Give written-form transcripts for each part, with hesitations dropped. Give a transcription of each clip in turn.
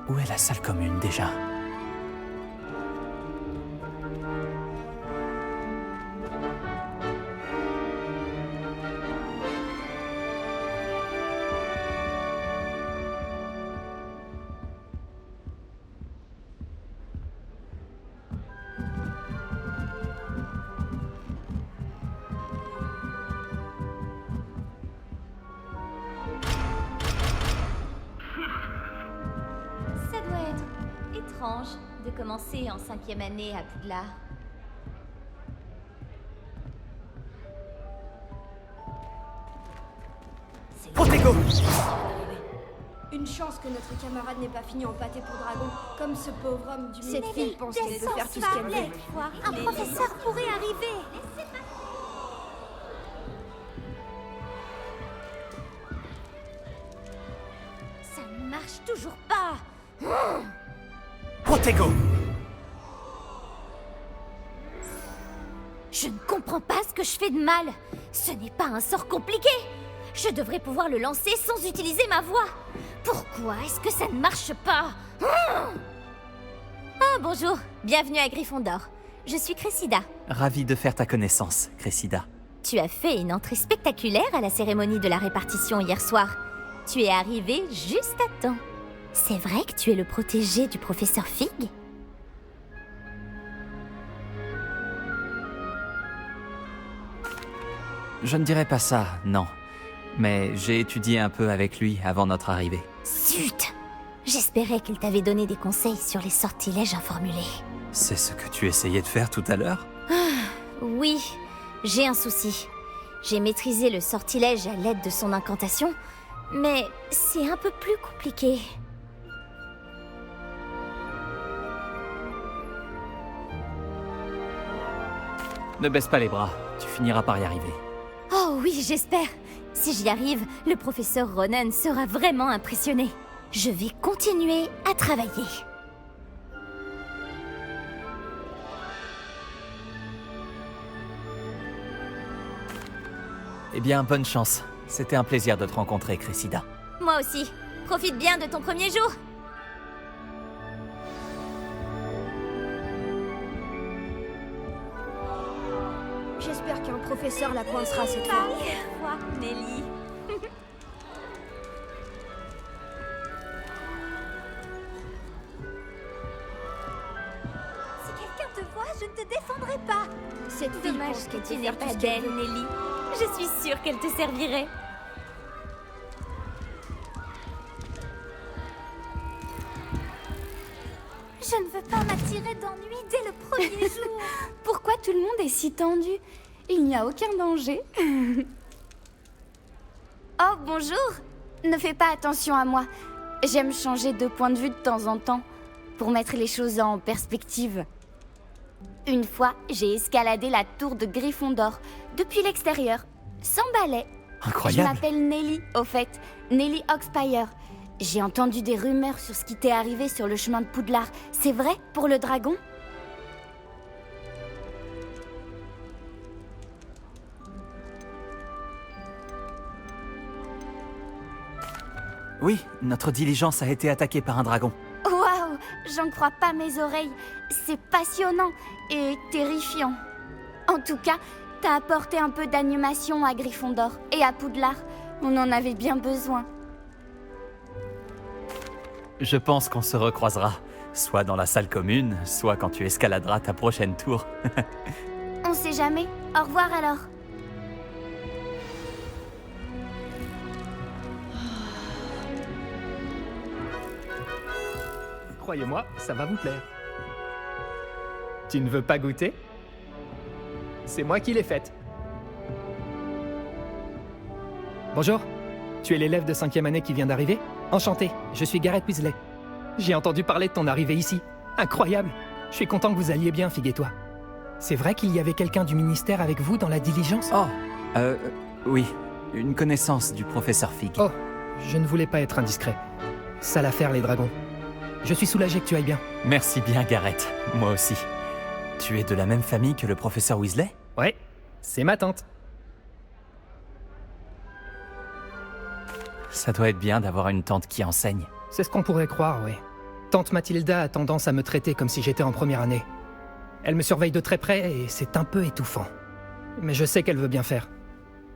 Où est la salle commune déjà? Ça doit être étrange de commencer en 5e année à Poudlard. Protego! Une chance que notre camarade n'ait pas fini en pâté pour dragon, comme ce pauvre homme du Cette fille pense qu'elle peut faire tout ce qu'elle veut. Un professeur pourrait arriver. Ça ne marche toujours pas. Protego! Je ne comprends pas ce que je fais de mal. Ce n'est pas un sort compliqué. Je devrais pouvoir le lancer sans utiliser ma voix. Pourquoi est-ce que ça ne marche pas? Ah, bonjour. Bienvenue à Gryffondor. Je suis Cressida. Ravi de faire ta connaissance, Cressida. Tu as fait une entrée spectaculaire à la cérémonie de la répartition hier soir. Tu es arrivé juste à temps. C'est vrai que tu es le protégé du professeur Fig? Je ne dirais pas ça, non. Mais j'ai étudié un peu avec lui avant notre arrivée. Zut! J'espérais qu'il t'avait donné des conseils sur les sortilèges informulés. C'est ce que tu essayais de faire tout à l'heure? Oui, j'ai un souci. J'ai maîtrisé le sortilège à l'aide de son incantation, mais c'est un peu plus compliqué. Ne baisse pas les bras, tu finiras par y arriver. Oh oui, j'espère. Si j'y arrive, le professeur Ronen sera vraiment impressionné. Je vais continuer à travailler. Eh bien, bonne chance. C'était un plaisir de te rencontrer, Cressida. Moi aussi. Profite bien de ton premier jour. J'espère qu'un professeur la coincera cette fois. Quoi, Nelly? Si quelqu'un te voit, je ne te défendrai pas. Cette fille Dommage pense que qu'elle tu peut n'es faire tout pas ce qu'elle belle, veut. Nelly. Je suis sûre qu'elle te servirait. Je ne veux pas m'attirer d'ennui dès le premier jour. Pourquoi tout le monde est si tendu? Il n'y a aucun danger. Oh, bonjour. Ne fais pas attention à moi. J'aime changer de point de vue de temps en temps, pour mettre les choses en perspective. Une fois, j'ai escaladé la tour de Gryffondor, depuis l'extérieur, sans balai. Incroyable. Je m'appelle Nelly, au fait. Nelly Oxpire. J'ai entendu des rumeurs sur ce qui t'est arrivé sur le chemin de Poudlard. C'est vrai, pour le dragon? Oui, notre diligence a été attaquée par un dragon. Waouh, j'en crois pas mes oreilles. C'est passionnant et terrifiant. En tout cas, t'as apporté un peu d'animation à Gryffondor et à Poudlard. On en avait bien besoin. Je pense qu'on se recroisera, soit dans la salle commune, soit quand tu escaladeras ta prochaine tour. On sait jamais. Au revoir alors. Croyez-moi, ça va vous plaire. Tu ne veux pas goûter? C'est moi qui l'ai faite. Bonjour, tu es l'élève de 5e année qui vient d'arriver? Enchanté, je suis Garrett Weasley. J'ai entendu parler de ton arrivée ici. Incroyable! Je suis content que vous alliez bien, Fig et toi. C'est vrai qu'il y avait quelqu'un du ministère avec vous dans la diligence? Oh, oui, une connaissance du professeur Fig. Oh, je ne voulais pas être indiscret. Sale affaire, les dragons. Je suis soulagé que tu ailles bien. Merci bien, Garrett. Moi aussi. Tu es de la même famille que le professeur Weasley? Ouais, c'est ma tante. Ça doit être bien d'avoir une tante qui enseigne. C'est ce qu'on pourrait croire, oui. Tante Mathilda a tendance à me traiter comme si j'étais en première année. Elle me surveille de très près et c'est un peu étouffant. Mais je sais qu'elle veut bien faire.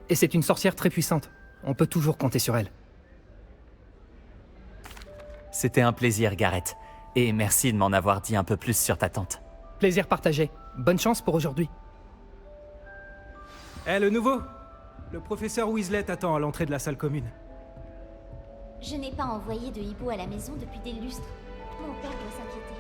Et c'est une sorcière très puissante. On peut toujours compter sur elle. C'était un plaisir, Gareth. Et merci de m'en avoir dit un peu plus sur ta tante. Plaisir partagé. Bonne chance pour aujourd'hui. Eh, le nouveau! Le professeur Weasley t'attend à l'entrée de la salle commune. Je n'ai pas envoyé de hibou à la maison depuis des lustres. Mon père doit s'inquiéter.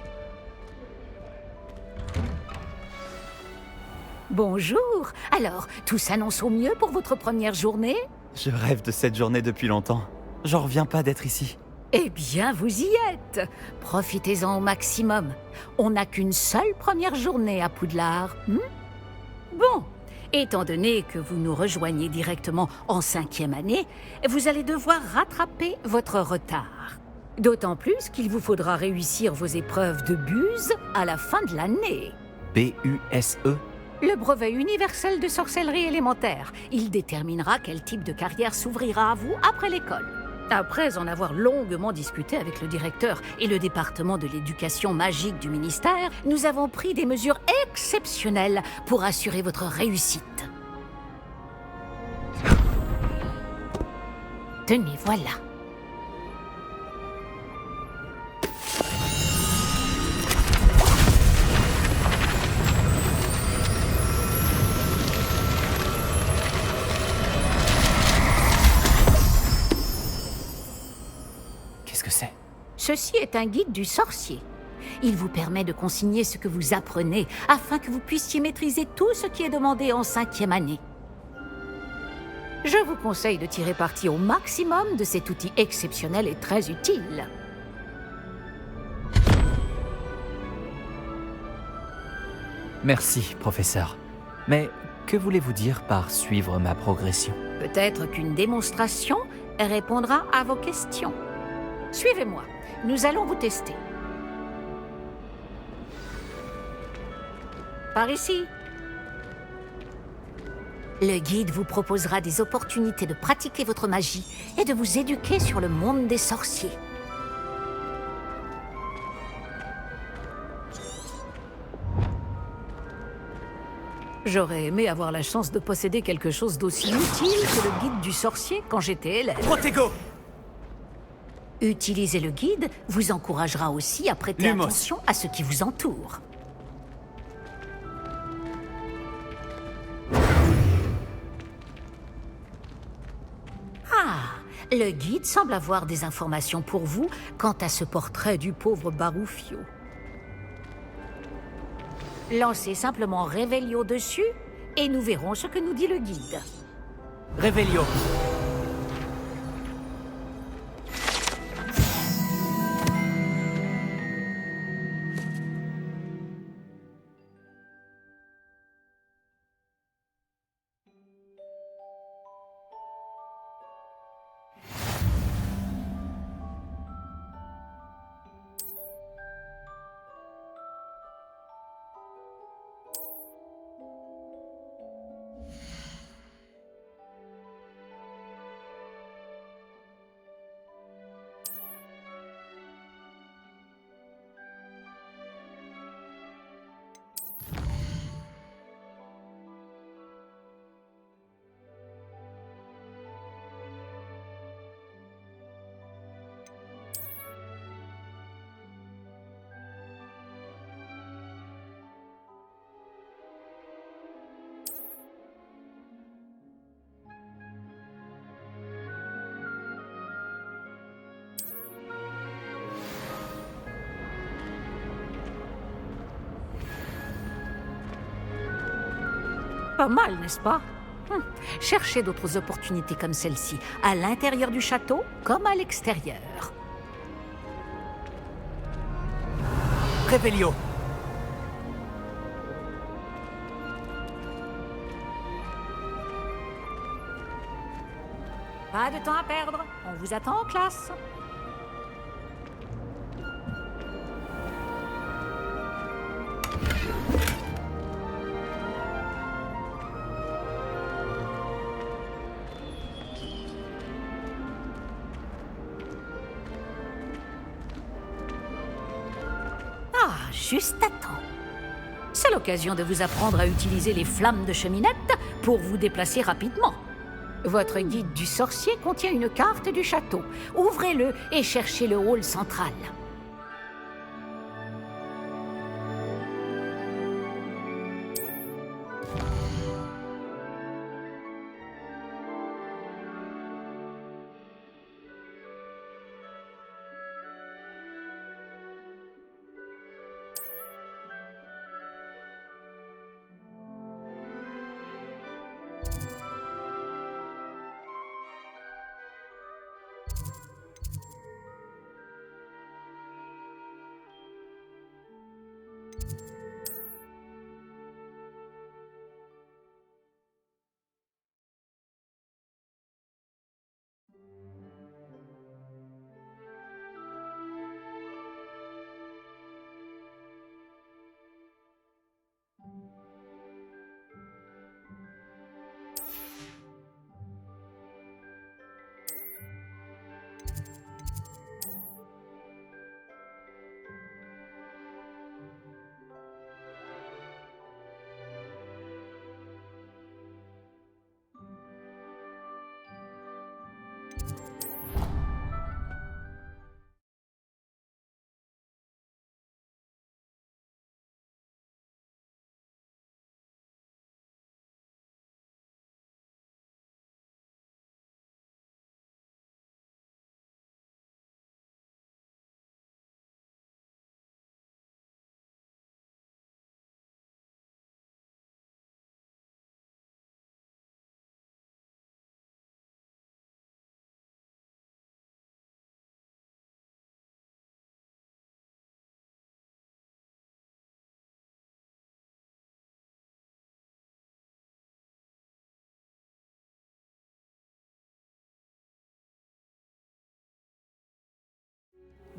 Bonjour. Alors, tout s'annonce au mieux pour votre première journée? Je rêve de cette journée depuis longtemps. J'en reviens pas d'être ici. Eh bien, vous y êtes. Profitez-en au maximum. On n'a qu'une seule première journée à Poudlard. Bon, étant donné que vous nous rejoignez directement en 5e année, vous allez devoir rattraper votre retard. D'autant plus qu'il vous faudra réussir vos épreuves de buse à la fin de l'année. B-U-S-E? Le brevet universel de sorcellerie élémentaire. Il déterminera quel type de carrière s'ouvrira à vous après l'école. Après en avoir longuement discuté avec le directeur et le département de l'éducation magique du ministère, nous avons pris des mesures exceptionnelles pour assurer votre réussite. Tenez, voilà. Qu'est-ce que c'est? Ceci est un guide du sorcier. Il vous permet de consigner ce que vous apprenez afin que vous puissiez maîtriser tout ce qui est demandé en 5e année. Je vous conseille de tirer parti au maximum de cet outil exceptionnel et très utile. Merci, professeur. Mais que voulez-vous dire par suivre ma progression? Peut-être qu'une démonstration répondra à vos questions. Suivez-moi, nous allons vous tester. Par ici. Le guide vous proposera des opportunités de pratiquer votre magie et de vous éduquer sur le monde des sorciers. J'aurais aimé avoir la chance de posséder quelque chose d'aussi utile que le guide du sorcier quand j'étais élève. Protego! Utiliser le guide vous encouragera aussi à prêter Lumos. attention à ce qui vous entoure. Ah, le guide semble avoir des informations pour vous quant à ce portrait du pauvre Baroufio. Lancez simplement Revelio dessus et nous verrons ce que nous dit le guide. Revelio. Pas mal, n'est-ce pas? Cherchez d'autres opportunités comme celle-ci, à l'intérieur du château comme à l'extérieur. Revelio. Pas de temps à perdre, on vous attend en classe. juste à temps. C'est l'occasion de vous apprendre à utiliser les flammes de cheminette pour vous déplacer rapidement. Votre guide du sorcier contient une carte du château. Ouvrez-le et cherchez le hall central.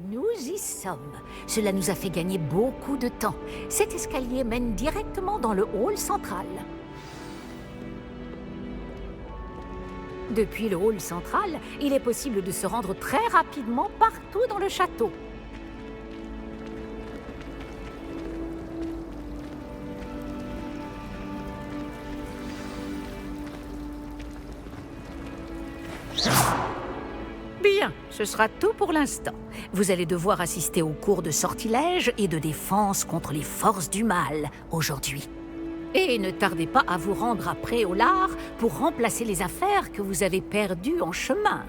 Nous y sommes. Cela nous a fait gagner beaucoup de temps. Cet escalier mène directement dans le hall central. Depuis le hall central, il est possible de se rendre très rapidement partout dans le château. Bien, ce sera tout pour l'instant. Vous allez devoir assister aux cours de sortilège et de défense contre les forces du mal aujourd'hui. Et ne tardez pas à vous rendre à Préolard pour remplacer les affaires que vous avez perdues en chemin.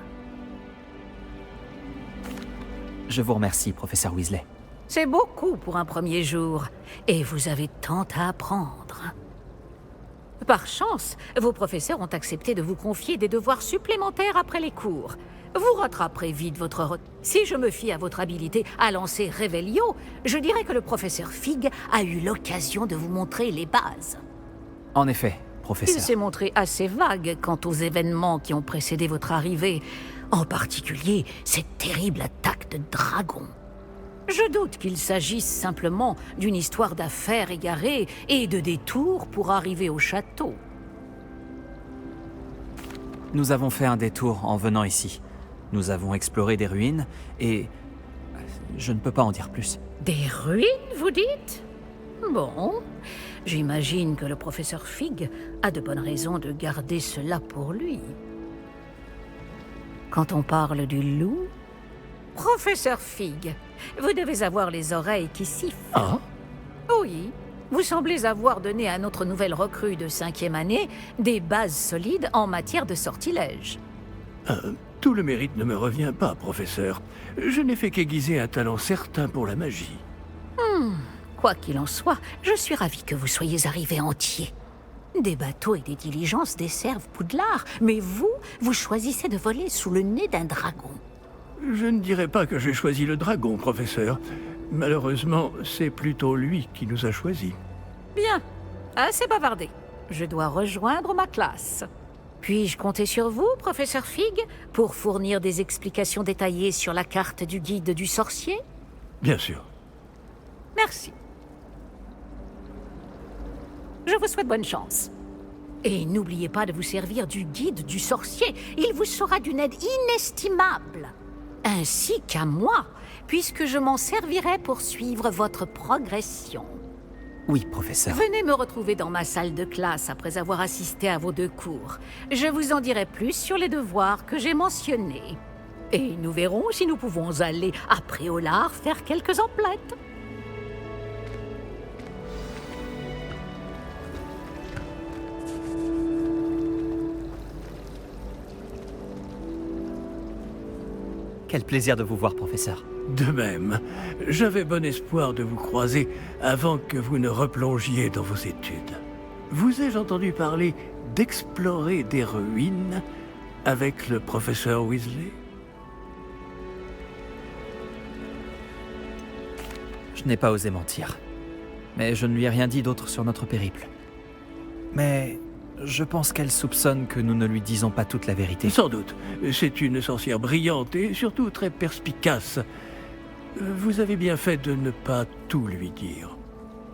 Je vous remercie, professeur Weasley. C'est beaucoup pour un premier jour, et vous avez tant à apprendre. Par chance, vos professeurs ont accepté de vous confier des devoirs supplémentaires après les cours. Vous rattraperez vite votre... Si je me fie à votre habilité à lancer Revelio, je dirais que le professeur Fig a eu l'occasion de vous montrer les bases. En effet, Il professeur. s'est montré assez vague quant aux événements qui ont précédé votre arrivée, en particulier cette terrible attaque de dragon. Je doute qu'il s'agisse simplement d'une histoire d'affaires égarées et de détours pour arriver au château. Nous avons fait un détour en venant ici. Nous avons exploré des ruines et... je ne peux pas en dire plus. Des ruines, vous dites? Bon, j'imagine que le professeur Fig a de bonnes raisons de garder cela pour lui. Quand on parle du loup... Professeur Fig, vous devez avoir les oreilles qui sifflent. Ah? Oui, vous semblez avoir donné à notre nouvelle recrue de 5e année des bases solides en matière de sortilège. Tout le mérite ne me revient pas, professeur. Je n'ai fait qu'aiguiser un talent certain pour la magie. Quoi qu'il en soit, je suis ravie que vous soyez arrivé entier. Des bateaux et des diligences desservent Poudlard, mais vous choisissez de voler sous le nez d'un dragon. Je ne dirais pas que j'ai choisi le dragon, professeur. Malheureusement, c'est plutôt lui qui nous a choisis. Bien, assez bavardé. Je dois rejoindre ma classe. Puis-je compter sur vous, professeur Fig, pour fournir des explications détaillées sur la carte du guide du sorcier? Bien sûr. Merci. Je vous souhaite bonne chance. Et n'oubliez pas de vous servir du guide du sorcier. Il vous sera d'une aide inestimable. ainsi qu'à moi, puisque je m'en servirai pour suivre votre progression. Oui, professeur. Venez me retrouver dans ma salle de classe après avoir assisté à vos 2 cours. Je vous en dirai plus sur les devoirs que j'ai mentionnés. Et nous verrons si nous pouvons aller à Préolard faire quelques emplettes. Quel plaisir de vous voir, professeur. De même, j'avais bon espoir de vous croiser avant que vous ne replongiez dans vos études. Vous ai-je entendu parler d'explorer des ruines avec le professeur Weasley? Je n'ai pas osé mentir. Mais je ne lui ai rien dit d'autre sur notre périple. Mais je pense qu'elle soupçonne que nous ne lui disons pas toute la vérité. Sans doute. C'est une sorcière brillante et surtout très perspicace. Vous avez bien fait de ne pas tout lui dire.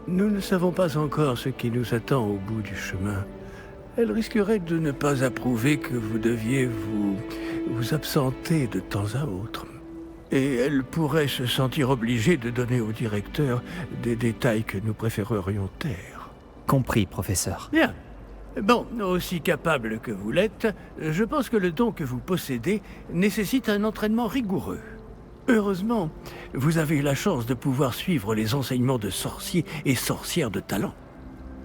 Nous ne savons pas encore ce qui nous attend au bout du chemin. Elle risquerait de ne pas approuver que vous deviez vous absenter de temps à autre. Et elle pourrait se sentir obligée de donner au directeur des détails que nous préférerions taire. Compris, professeur. Bien. Bon, aussi capable que vous l'êtes, je pense que le don que vous possédez nécessite un entraînement rigoureux. Heureusement, vous avez eu la chance de pouvoir suivre les enseignements de sorciers et sorcières de talent.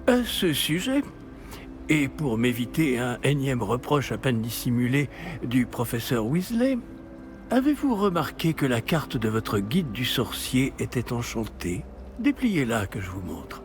À ce sujet, et pour m'éviter un énième reproche à peine dissimulé du professeur Weasley, avez-vous remarqué que la carte de votre guide du sorcier était enchantée? Dépliez-la que je vous montre.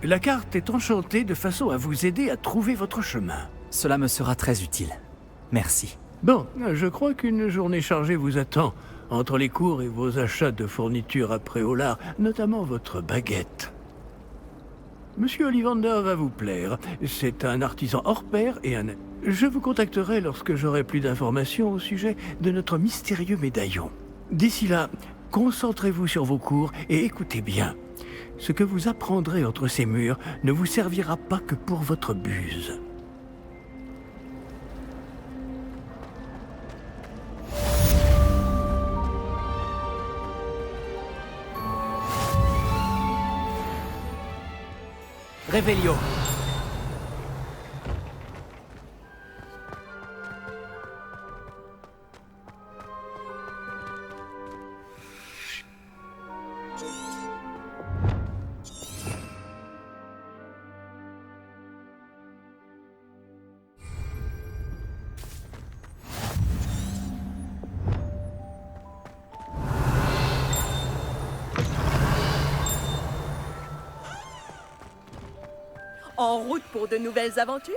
La carte est enchantée de façon à vous aider à trouver votre chemin. Cela me sera très utile. Merci. Bon, je crois qu'une journée chargée vous attend, entre les cours et vos achats de fournitures à Préolard, notamment votre baguette. Monsieur Ollivander va vous plaire. C'est un artisan hors pair et un... Je vous contacterai lorsque j'aurai plus d'informations au sujet de notre mystérieux médaillon. D'ici là, concentrez-vous sur vos cours et écoutez bien. Ce que vous apprendrez entre ces murs ne vous servira pas que pour votre buse. Réveillon. En route pour de nouvelles aventures?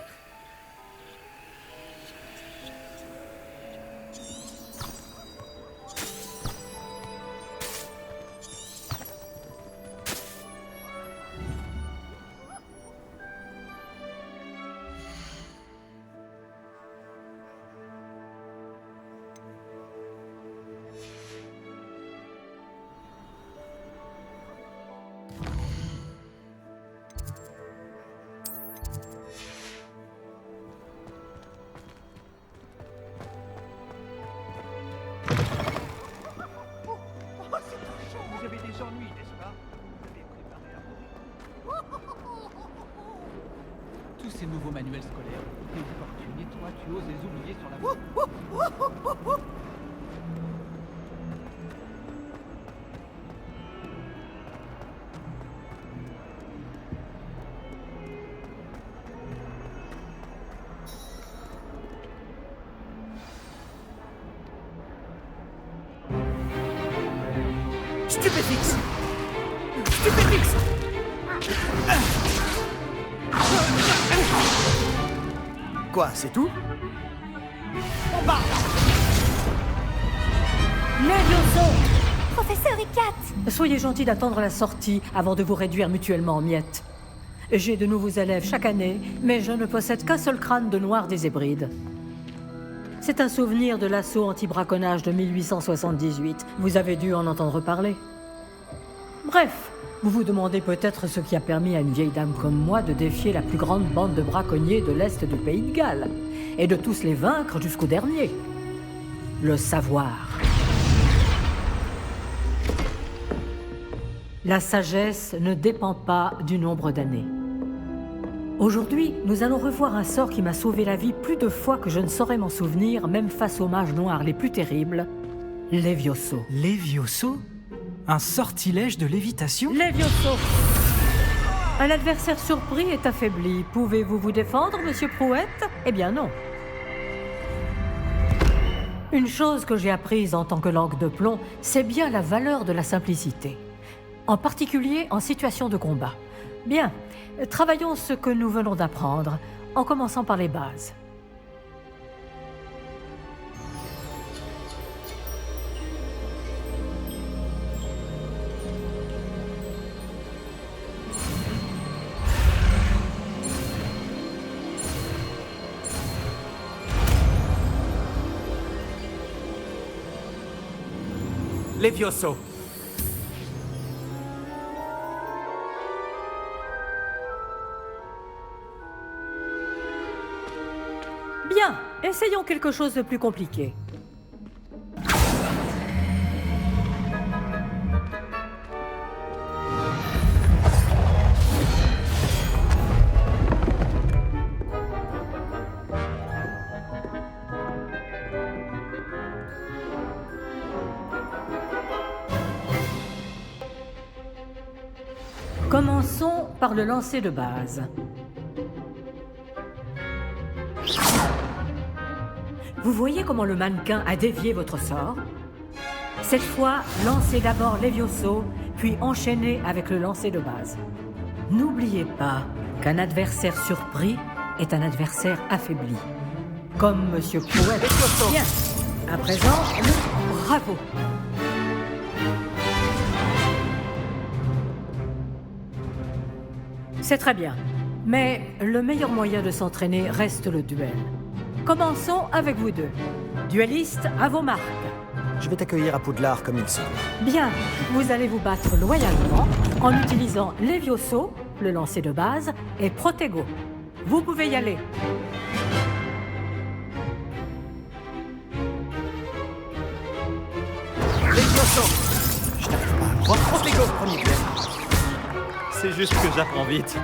Vous avez des ennuis, n'est-ce pas? Vous avez préparé à mourir. tous ces nouveaux manuels scolaires. Des fortunes, et toi, tu oses les oublier sur la... Stupéfix! Stupéfix! Quoi, c'est tout? On part! Levioso! Professeur Ikat! Soyez gentil d'attendre la sortie avant de vous réduire mutuellement en miettes. J'ai de nouveaux élèves chaque année, mais je ne possède qu'un seul crâne de noir des Hébrides. C'est un souvenir de l'assaut anti-braconnage de 1878. Vous avez dû en entendre parler. Bref, vous vous demandez peut-être ce qui a permis à une vieille dame comme moi de défier la plus grande bande de braconniers de l'Est du pays de Galles, et de tous les vaincre jusqu'au dernier. Le savoir. La sagesse ne dépend pas du nombre d'années. Aujourd'hui, nous allons revoir un sort qui m'a sauvé la vie plus de fois que je ne saurais m'en souvenir, même face aux mages noirs les plus terribles, Levioso. Levioso? Un sortilège de lévitation? Levioso! Un adversaire surpris est affaibli. Pouvez-vous vous défendre, monsieur Prouette? Eh bien non. Une chose que j'ai apprise en tant que langue de plomb, c'est bien la valeur de la simplicité. En particulier en situation de combat. Bien, travaillons ce que nous venons d'apprendre, en commençant par les bases. Levioso! Bien, essayons quelque chose de plus compliqué. Commençons par le lancer de base. Vous voyez comment le mannequin a dévié votre sort? Cette fois, lancez d'abord Levioso, puis enchaînez avec le lancer de base. N'oubliez pas qu'un adversaire surpris est un adversaire affaibli. Comme Monsieur Prouette. Bien. À présent, le bravo. C'est très bien. Mais le meilleur moyen de s'entraîner reste le duel. Commençons avec vous deux. Duellistes, à vos marques. Je vais t'accueillir à Poudlard comme il se doit. Bien, vous allez vous battre loyalement en utilisant Levioso, le lancer de base, et Protego. Vous pouvez y aller. Levioso! Je n'arrive pas à croire. Protego, premier pied. C'est juste que j'apprends vite.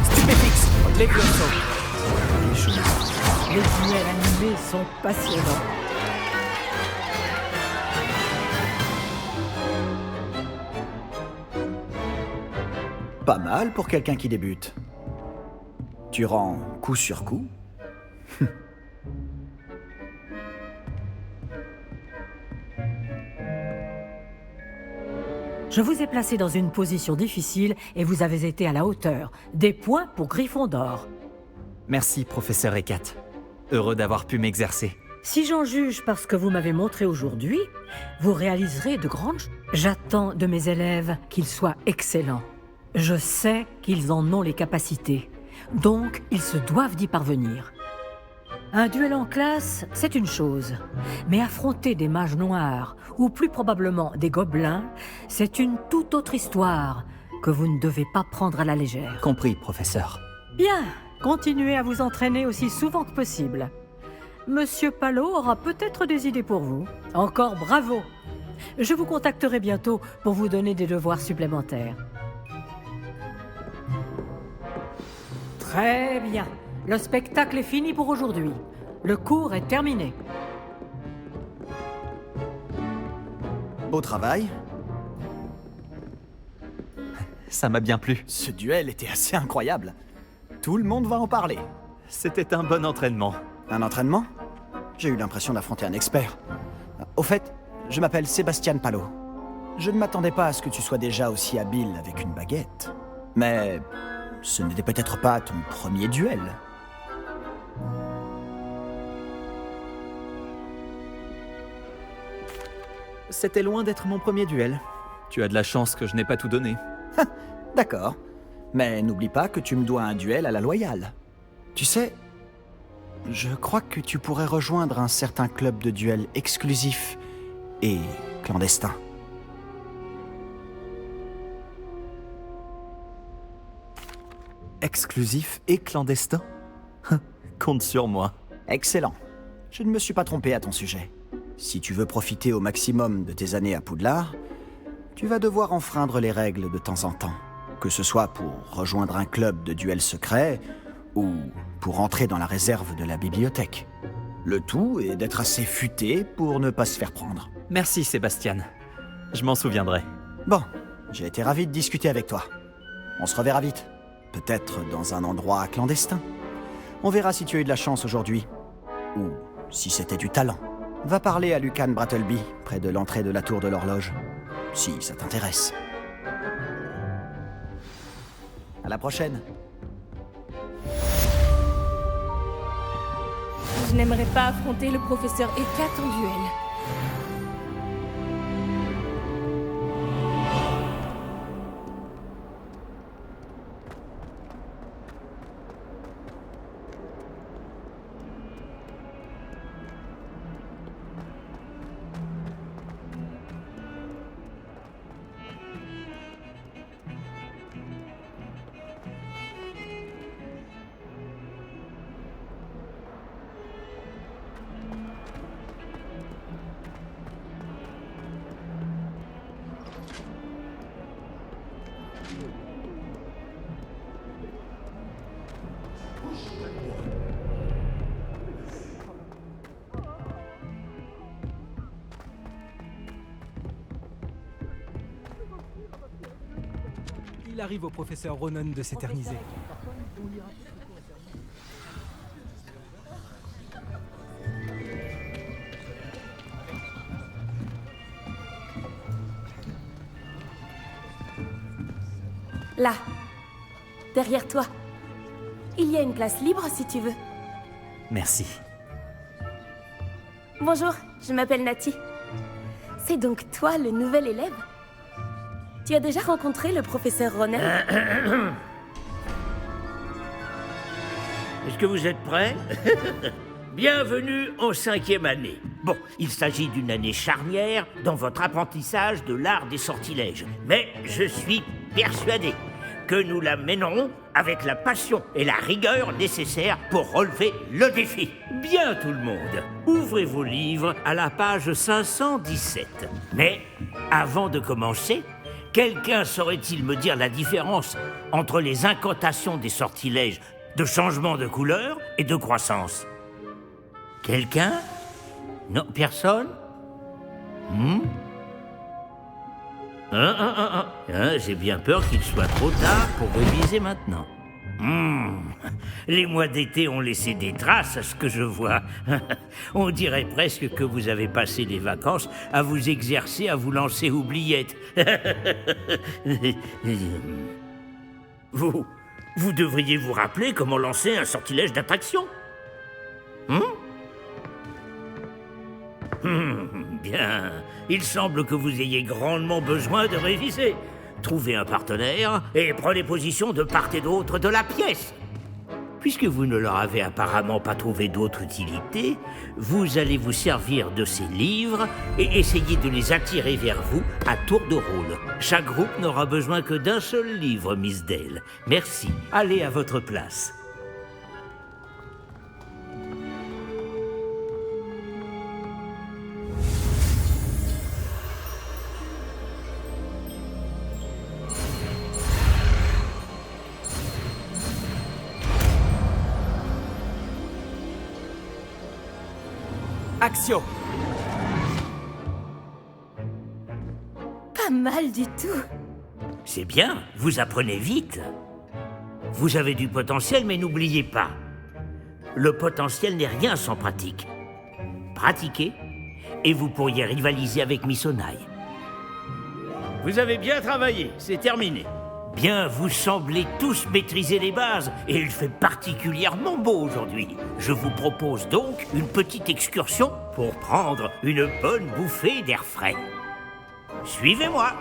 Stupéfix! Levioso! Les choses. Les duels animés sont passionnants. Pas mal pour quelqu'un qui débute. Tu rends coup sur coup. Je vous ai placé dans une position difficile et vous avez été à la hauteur. Des points pour Gryffondor. Merci, professeur Ekat. Heureux d'avoir pu m'exercer. Si j'en juge par ce que vous m'avez montré aujourd'hui, vous réaliserez de grandes choses. J'attends de mes élèves qu'ils soient excellents. Je sais qu'ils en ont les capacités. Donc, ils se doivent d'y parvenir. Un duel en classe, c'est une chose. Mais affronter des mages noirs, ou plus probablement des gobelins, c'est une toute autre histoire que vous ne devez pas prendre à la légère. Compris, professeur. Bien, continuez à vous entraîner aussi souvent que possible. Monsieur Palot aura peut-être des idées pour vous. Encore bravo! Je vous contacterai bientôt pour vous donner des devoirs supplémentaires. Très bien. Le spectacle est fini pour aujourd'hui. Le cours est terminé. Beau travail. Ça m'a bien plu. Ce duel était assez incroyable. Tout le monde va en parler. C'était un bon entraînement. Un entraînement? J'ai eu l'impression d'affronter un expert. Au fait, je m'appelle Sébastien Palot. Je ne m'attendais pas à ce que tu sois déjà aussi habile avec une baguette. Mais ce n'était peut-être pas ton premier duel. C'était loin d'être mon premier duel. Tu as de la chance que je n'ai pas tout donné. D'accord. Mais n'oublie pas que tu me dois un duel à la loyale. Tu sais, je crois que tu pourrais rejoindre un certain club de duel exclusif et clandestin. Exclusif et clandestin? Compte sur moi. Excellent. Je ne me suis pas trompé à ton sujet. Si tu veux profiter au maximum de tes années à Poudlard, tu vas devoir enfreindre les règles de temps en temps. Que ce soit pour rejoindre un club de duel secret ou pour entrer dans la réserve de la bibliothèque. Le tout est d'être assez futé pour ne pas se faire prendre. Merci Sébastien. Je m'en souviendrai. Bon, j'ai été ravi de discuter avec toi. On se reverra vite. Peut-être dans un endroit clandestin. On verra si tu as eu de la chance aujourd'hui. Ou si c'était du talent. Va parler à Lucan Brattleby, près de l'entrée de la tour de l'horloge. Si ça t'intéresse. À la prochaine. Je n'aimerais pas affronter le professeur Hécate en duel. Il arrive au professeur Ronan de s'éterniser. Là, derrière toi. Il y a une place libre si tu veux. Merci. Bonjour, je m'appelle Nati. C'est donc toi le nouvel élève? Tu as déjà rencontré le professeur Ronan? Est-ce que vous êtes prêts? Bienvenue en 5e année. Bon, il s'agit d'une année charnière dans votre apprentissage de l'art des sortilèges. Mais je suis persuadé que nous la mènerons avec la passion et la rigueur nécessaires pour relever le défi. Bien tout le monde, ouvrez vos livres à la page 517. Mais avant de commencer, quelqu'un saurait-il me dire la différence entre les incantations des sortilèges de changement de couleur et de croissance? Quelqu'un? Non, personne? J'ai bien peur qu'il soit trop tard pour réviser maintenant. Les mois d'été ont laissé des traces à ce que je vois. On dirait presque que vous avez passé les vacances à vous exercer à vous lancer oubliettes. Vous devriez vous rappeler comment lancer un sortilège d'attraction. Bien, il semble que vous ayez grandement besoin de réviser. Trouvez un partenaire et prenez position de part et d'autre de la pièce. Puisque vous ne leur avez apparemment pas trouvé d'autre utilité, vous allez vous servir de ces livres et essayer de les attirer vers vous à tour de rôle. Chaque groupe n'aura besoin que d'un seul livre, Miss Dale. Merci, allez à votre place. Axio! Pas mal du tout. C'est bien, vous apprenez vite. Vous avez du potentiel, mais n'oubliez pas, le potentiel n'est rien sans pratique. Pratiquez, et vous pourriez rivaliser avec Miss Onai. Vous avez bien travaillé, c'est terminé. Bien, vous semblez tous maîtriser les bases, et il fait particulièrement beau aujourd'hui. Je vous propose donc une petite excursion pour prendre une bonne bouffée d'air frais. Suivez-moi.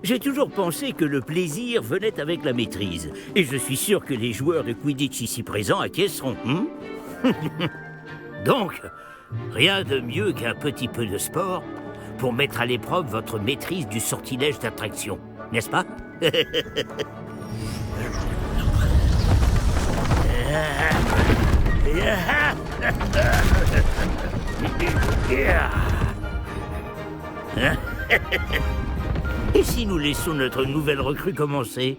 J'ai toujours pensé que le plaisir venait avec la maîtrise. Et je suis sûr que les joueurs de Quidditch ici présents acquiesceront. Donc, rien de mieux qu'un petit peu de sport pour mettre à l'épreuve votre maîtrise du sortilège d'attraction. N'est-ce pas? Et si nous laissons notre nouvelle recrue commencer?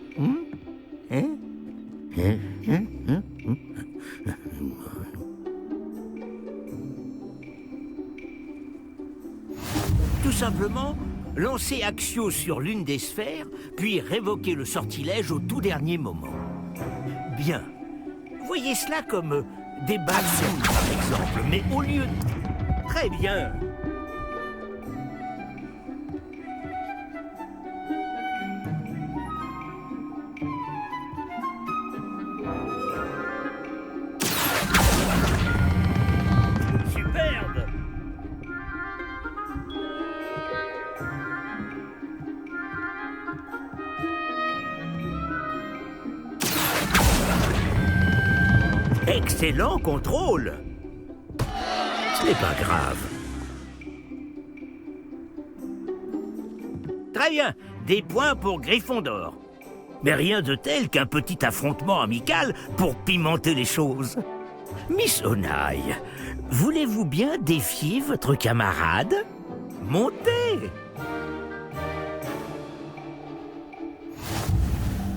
Tout simplement, lancer Axio sur l'une des sphères, puis révoquer le sortilège au tout dernier moment. Bien. Voyez cela comme des ballons, par exemple, mais au lieu de... Très bien. Superbe. Excellent contrôle. Ce n'est pas grave. Très bien, des points pour Gryffondor. Mais rien de tel qu'un petit affrontement amical pour pimenter les choses. Miss Onai, voulez-vous bien défier votre camarade? Montez!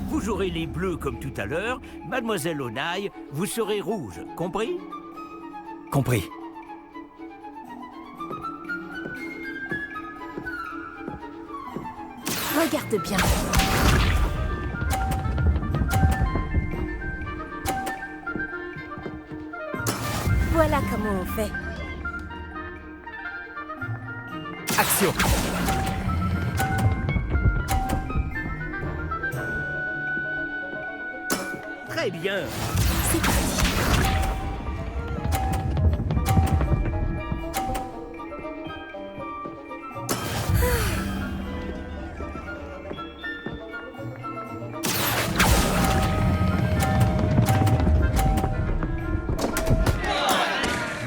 Vous jouerez les bleus comme tout à l'heure. Mademoiselle Onai, vous serez rouge. Compris? Compris. Regarde bien. Voilà comment on fait. Axio! Très bien. C'est parti.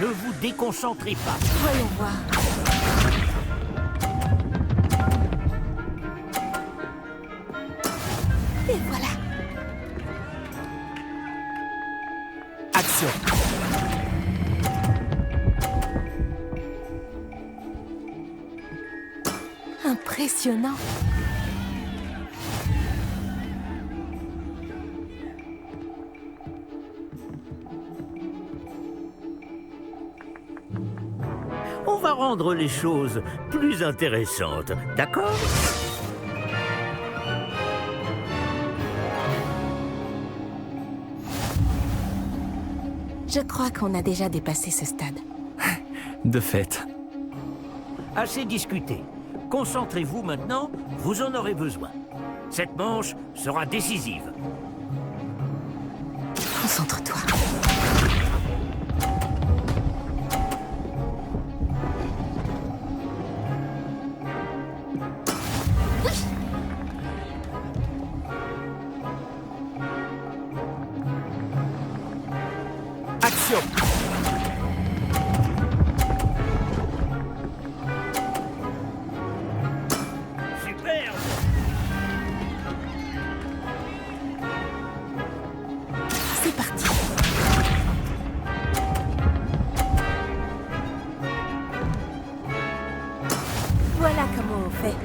Ne vous déconcentrez pas. Voyons voir. Et voilà. Axio! Impressionnant. On va rendre les choses plus intéressantes, d'accord? Je crois qu'on a déjà dépassé ce stade. De fait. Assez discuté. Concentrez-vous maintenant, vous en aurez besoin. Cette manche sera décisive. Concentre-toi. Action! Superbe! C'est parti. Voilà comment on fait.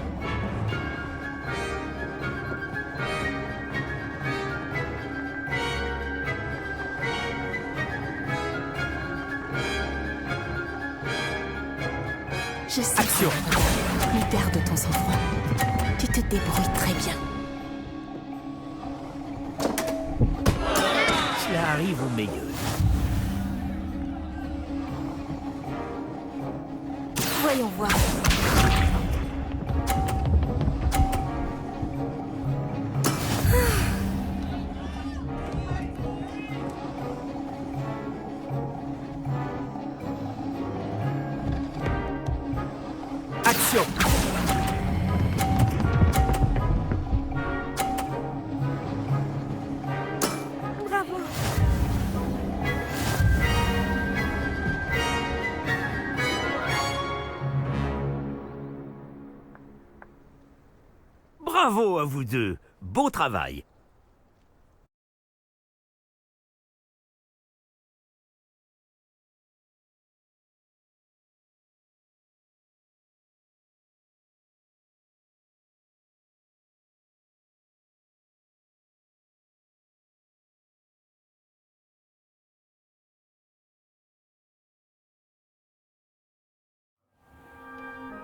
Je sais. Action! Mais garde ton sang-froid. Tu te débrouilles très bien. Cela arrive au meilleur. Voyons voir. Action! Bravo. Bravo à vous deux. Beau travail.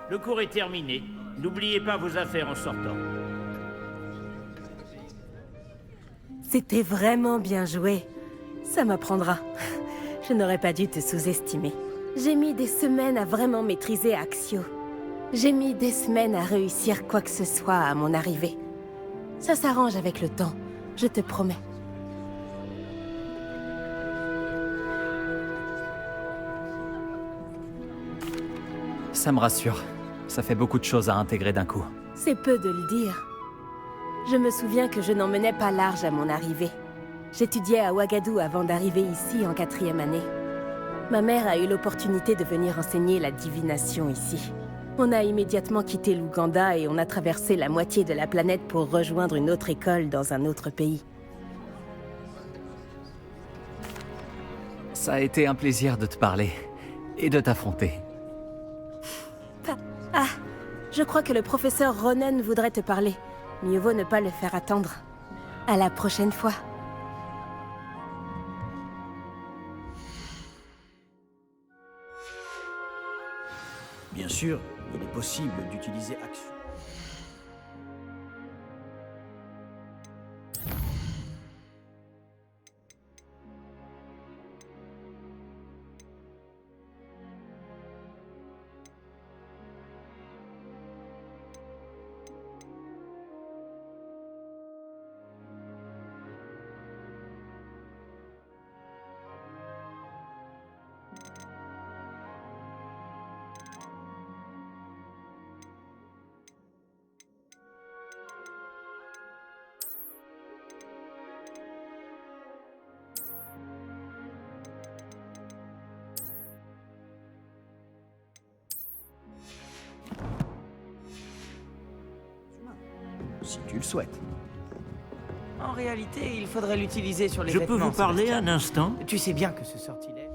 Le cours est terminé. N'oubliez pas vos affaires en sortant. C'était vraiment bien joué. Ça m'apprendra. Je n'aurais pas dû te sous-estimer. J'ai mis des semaines à vraiment maîtriser Axio. J'ai mis des semaines à réussir quoi que ce soit à mon arrivée. Ça s'arrange avec le temps, je te promets. Ça me rassure. Ça fait beaucoup de choses à intégrer d'un coup. C'est peu de le dire. Je me souviens que je n'en menais pas large à mon arrivée. J'étudiais à Ouagadougou avant d'arriver ici en 4e année. Ma mère a eu l'opportunité de venir enseigner la divination ici. On a immédiatement quitté l'Ouganda et on a traversé la moitié de la planète pour rejoindre une autre école dans un autre pays. Ça a été un plaisir de te parler et de t'affronter. Ah, je crois que le professeur Ronen voudrait te parler. Mieux vaut ne pas le faire attendre. À la prochaine fois. Bien sûr, il est possible d'utiliser Action. Si tu le souhaites. En réalité, il faudrait l'utiliser sur les Je vêtements. peux vous parler Sébastien. un instant? Tu sais bien que ce sortilège...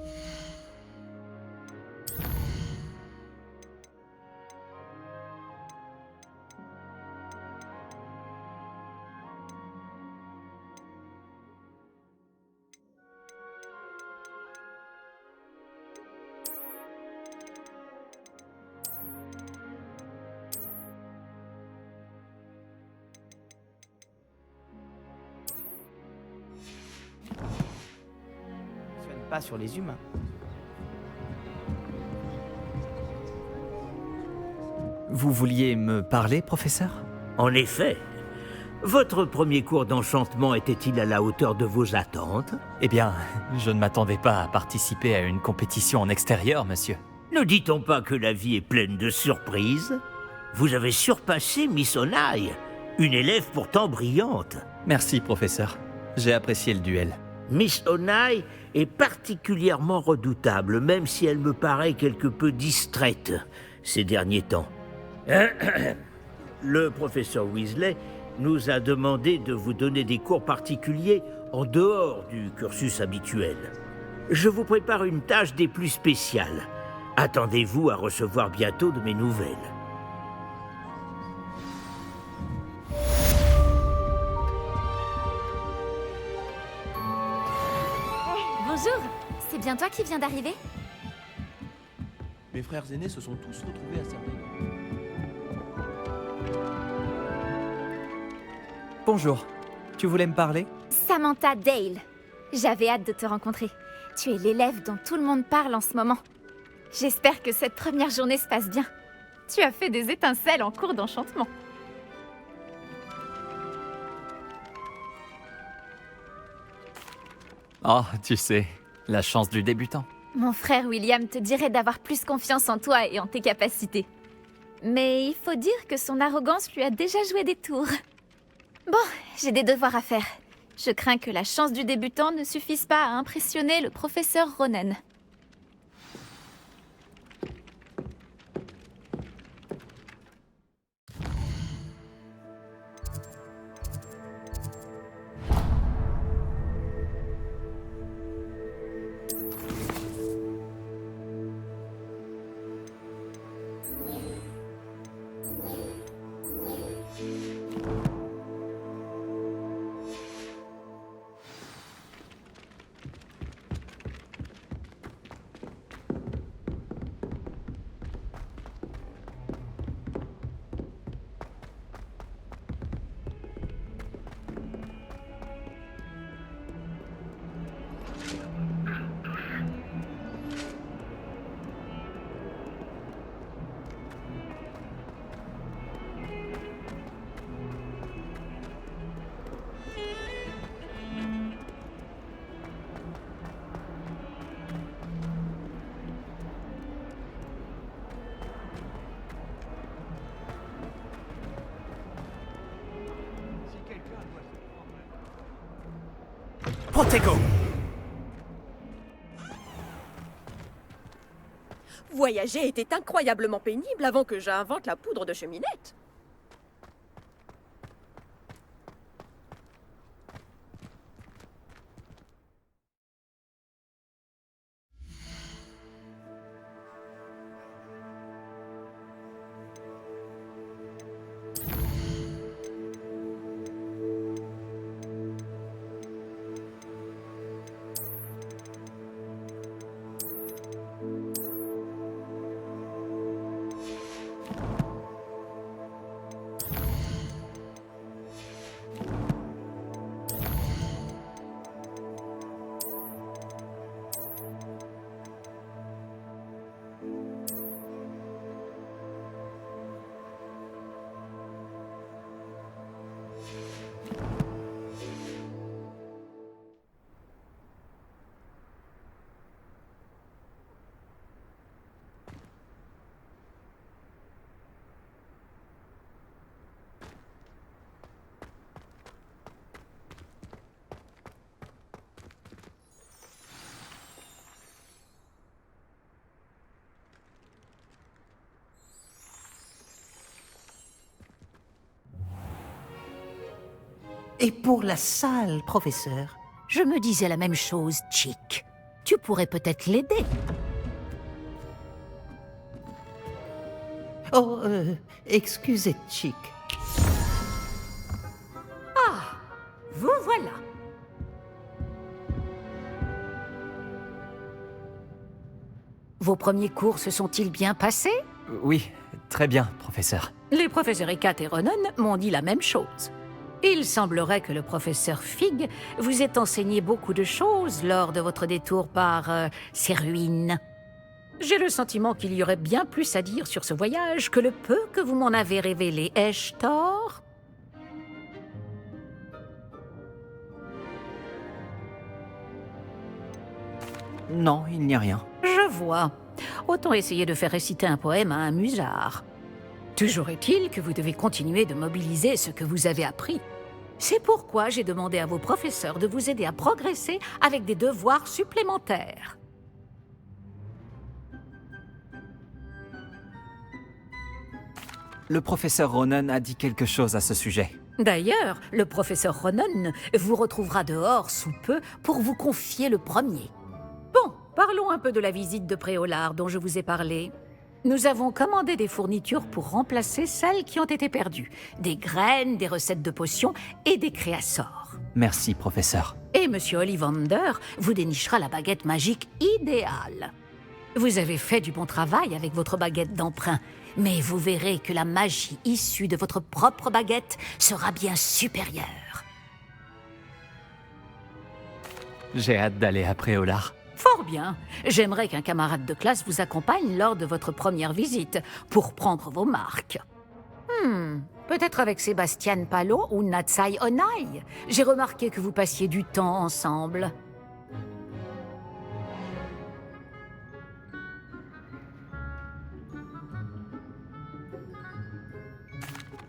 pas sur les humains. Vous vouliez me parler, professeur? En effet. Votre premier cours d'enchantement était-il à la hauteur de vos attentes? Eh bien, je ne m'attendais pas à participer à une compétition en extérieur, monsieur. Ne dit-on pas que la vie est pleine de surprises? Vous avez surpassé Miss Onai, une élève pourtant brillante. Merci, professeur. J'ai apprécié le duel. Miss Onai est particulièrement redoutable, même si elle me paraît quelque peu distraite ces derniers temps. Le professeur Weasley nous a demandé de vous donner des cours particuliers en dehors du cursus habituel. Je vous prépare une tâche des plus spéciales. Attendez-vous à recevoir bientôt de mes nouvelles. Bonjour, c'est bien toi qui viens d'arriver? Mes frères aînés se sont tous retrouvés à Cerner. Bonjour. Tu voulais me parler? Samantha Dale. J'avais hâte de te rencontrer. Tu es l'élève dont tout le monde parle en ce moment. J'espère que cette première journée se passe bien. Tu as fait des étincelles en cours d'enchantement. Oh, tu sais, la chance du débutant. Mon frère William te dirait d'avoir plus confiance en toi et en tes capacités. Mais il faut dire que son arrogance lui a déjà joué des tours. Bon, j'ai des devoirs à faire. Je crains que la chance du débutant ne suffise pas à impressionner le professeur Ronen. Protego! Voyager était incroyablement pénible avant que j'invente la poudre de cheminette. Et pour la salle, professeur? Je me disais la même chose, Chick. Tu pourrais peut-être l'aider. Oh, excusez, Chick. Ah, vous voilà. Vos premiers cours se sont-ils bien passés? Oui, très bien, professeur. Les professeurs Ekat et Ronen m'ont dit la même chose. Il semblerait que le professeur Fig vous ait enseigné beaucoup de choses lors de votre détour par ces ruines. J'ai le sentiment qu'il y aurait bien plus à dire sur ce voyage que le peu que vous m'en avez révélé, ai-je tort? Non, il n'y a rien. Je vois. Autant essayer de faire réciter un poème à un musard. Toujours est-il que vous devez continuer de mobiliser ce que vous avez appris. C'est pourquoi j'ai demandé à vos professeurs de vous aider à progresser avec des devoirs supplémentaires. Le professeur Ronen a dit quelque chose à ce sujet. D'ailleurs, le professeur Ronen vous retrouvera dehors sous peu pour vous confier le premier. Bon, parlons un peu de la visite de Préolard dont je vous ai parlé. Nous avons commandé des fournitures pour remplacer celles qui ont été perdues. Des graines, des recettes de potions et des créassors. Merci, professeur. Et Monsieur Ollivander vous dénichera la baguette magique idéale. Vous avez fait du bon travail avec votre baguette d'emprunt, mais vous verrez que la magie issue de votre propre baguette sera bien supérieure. J'ai hâte d'aller à Préolard. Fort bien. J'aimerais qu'un camarade de classe vous accompagne lors de votre première visite, pour prendre vos marques. Peut-être avec Sébastien Palo ou Natsai Onai. J'ai remarqué que vous passiez du temps ensemble.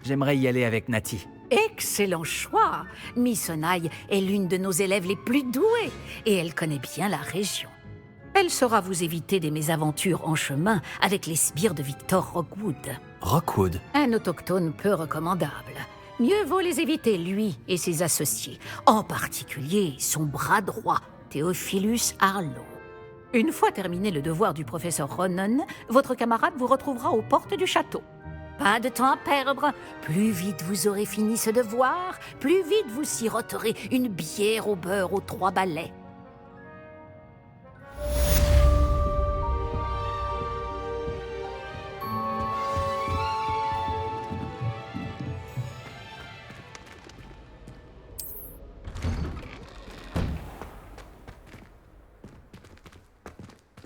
J'aimerais y aller avec Nati. Excellent choix. Miss Onai est l'une de nos élèves les plus douées et elle connaît bien la région. Elle saura vous éviter des mésaventures en chemin avec les sbires de Victor Rockwood. Rockwood? Un autochtone peu recommandable. Mieux vaut les éviter, lui et ses associés. En particulier son bras droit, Theophilus Harlow. Une fois terminé le devoir du professeur Ronen, votre camarade vous retrouvera aux portes du château. Pas de temps à perdre. Plus vite vous aurez fini ce devoir, plus vite vous siroterez une bière au beurre aux 3 balais.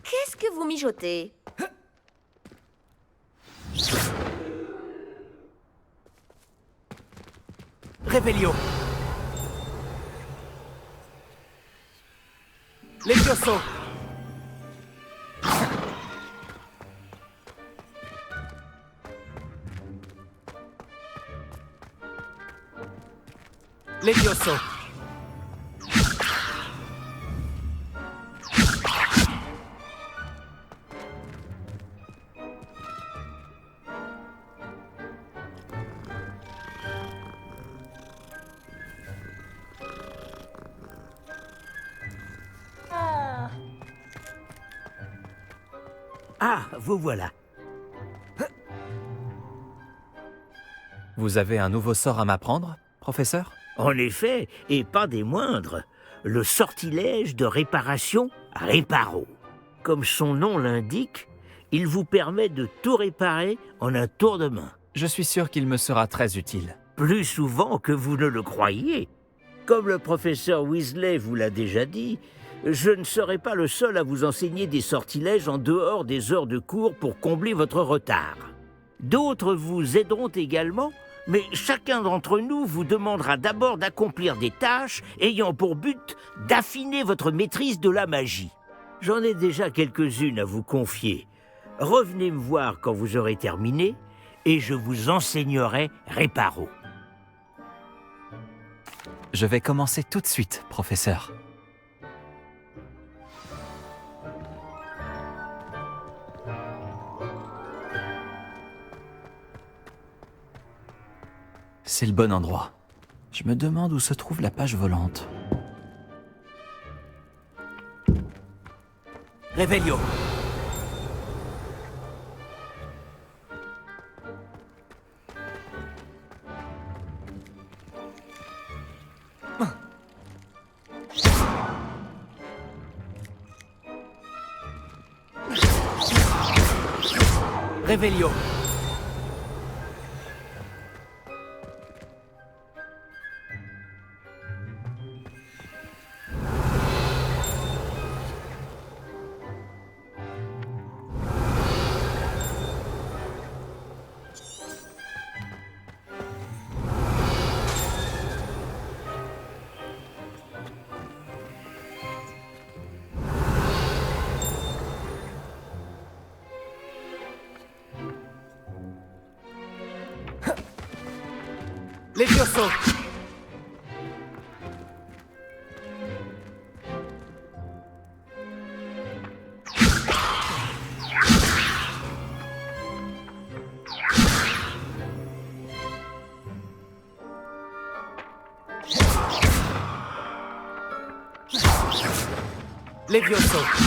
Qu'est-ce que vous mijotez? Revelio. Levioso. Levioso. Ah, vous voilà. Vous avez un nouveau sort à m'apprendre, professeur? En effet, et pas des moindres. Le sortilège de réparation Réparo. Comme son nom l'indique, il vous permet de tout réparer en un tour de main. Je suis sûr qu'il me sera très utile. Plus souvent que vous ne le croyez. Comme le professeur Weasley vous l'a déjà dit, je ne serai pas le seul à vous enseigner des sortilèges en dehors des heures de cours pour combler votre retard. D'autres vous aideront également, mais chacun d'entre nous vous demandera d'abord d'accomplir des tâches ayant pour but d'affiner votre maîtrise de la magie. J'en ai déjà quelques-unes à vous confier. Revenez me voir quand vous aurez terminé et je vous enseignerai Réparo. Je vais commencer tout de suite, professeur. C'est le bon endroit. Je me demande où se trouve la page volante. Revelio. Revelio. Levioso! Levioso!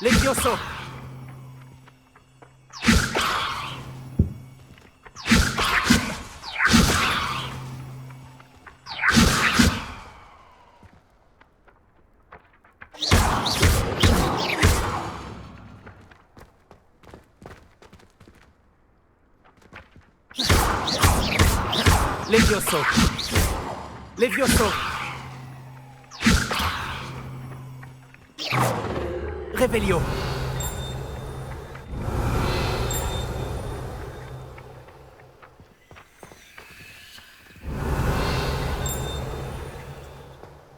Levioso! Levioso! Levioso! Revelio!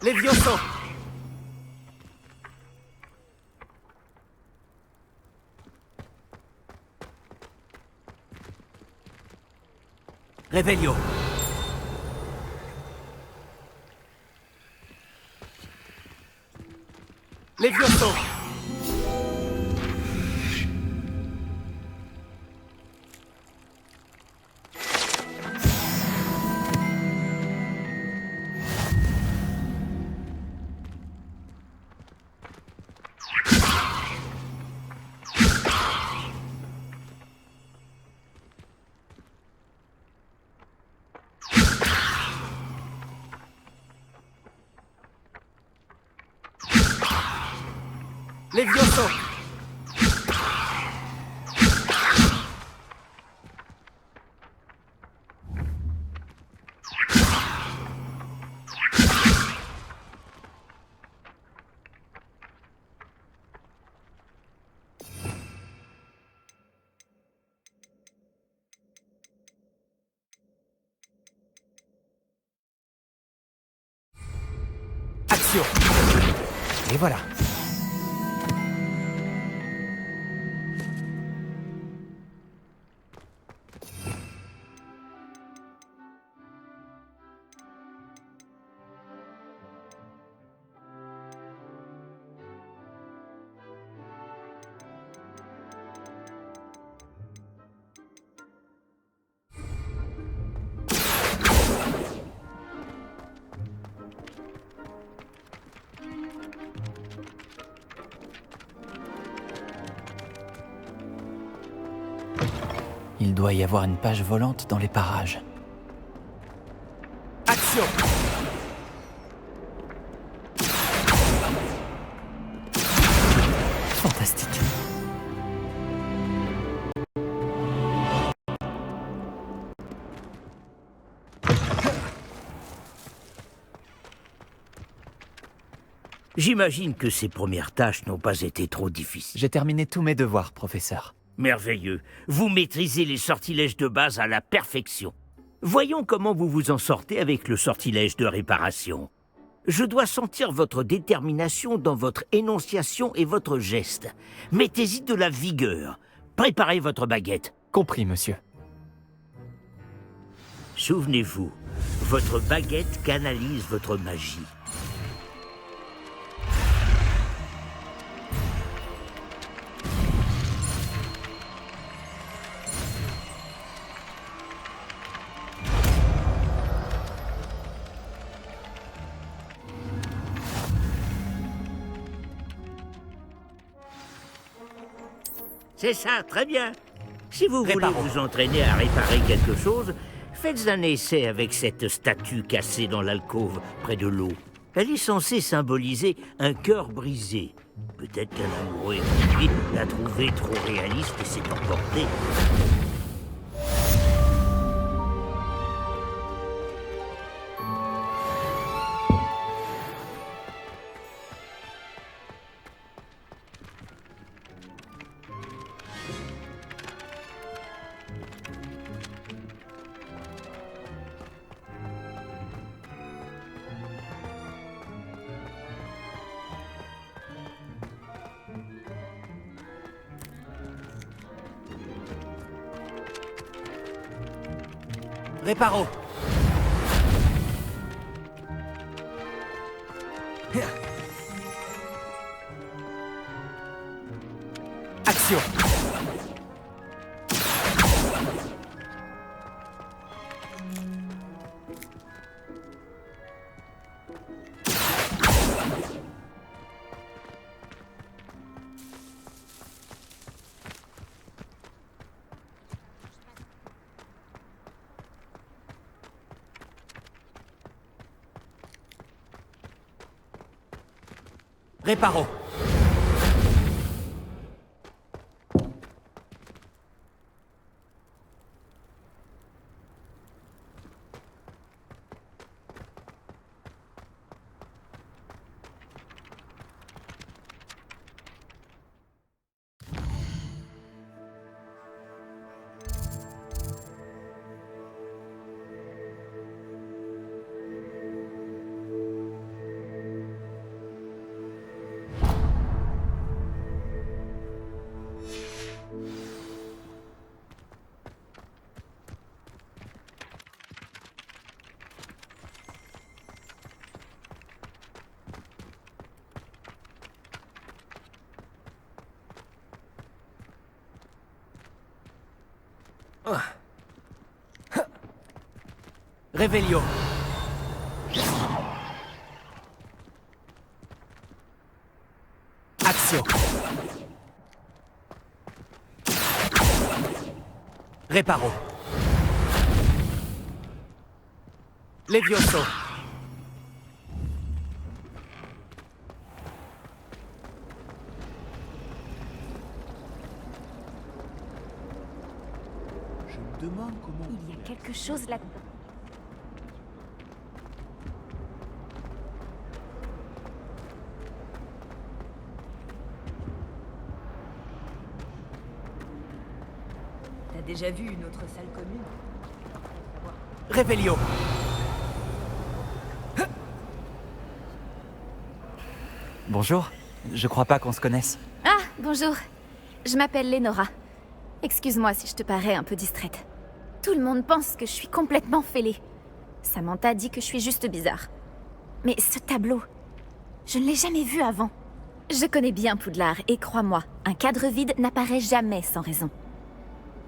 Levioso! Revelio! Levioso! Levioso! Action! Et voilà. Il doit y avoir une page volante dans les parages. Action! Fantastique. J'imagine que ces premières tâches n'ont pas été trop difficiles. J'ai terminé tous mes devoirs, professeur. Merveilleux. Vous maîtrisez les sortilèges de base à la perfection. Voyons comment vous vous en sortez avec le sortilège de réparation. Je dois sentir votre détermination dans votre énonciation et votre geste. Mettez-y de la vigueur. Préparez votre baguette. Compris, monsieur. Souvenez-vous, votre baguette canalise votre magie. C'est ça, très bien. Si vous voulez vous entraîner à réparer quelque chose, faites un essai avec cette statue cassée dans l'alcôve, près de l'eau. Elle est censée symboliser un cœur brisé. Peut-être qu'un amoureux épuisé l'a trouvée trop réaliste et s'est emporté. Réparo. Action. Réparo. Réveillon. Action. Réparo. Levioso. Je me demande comment... Il y a quelque chose là-dedans. T'as déjà vu une autre salle commune? Réveillon. Bonjour. Je crois pas qu'on se connaisse. Ah, bonjour. Je m'appelle Lénora. Excuse-moi si je te parais un peu distraite. Tout le monde pense que je suis complètement fêlée. Samantha dit que je suis juste bizarre. Mais ce tableau, je ne l'ai jamais vu avant. Je connais bien Poudlard et crois-moi, un cadre vide n'apparaît jamais sans raison.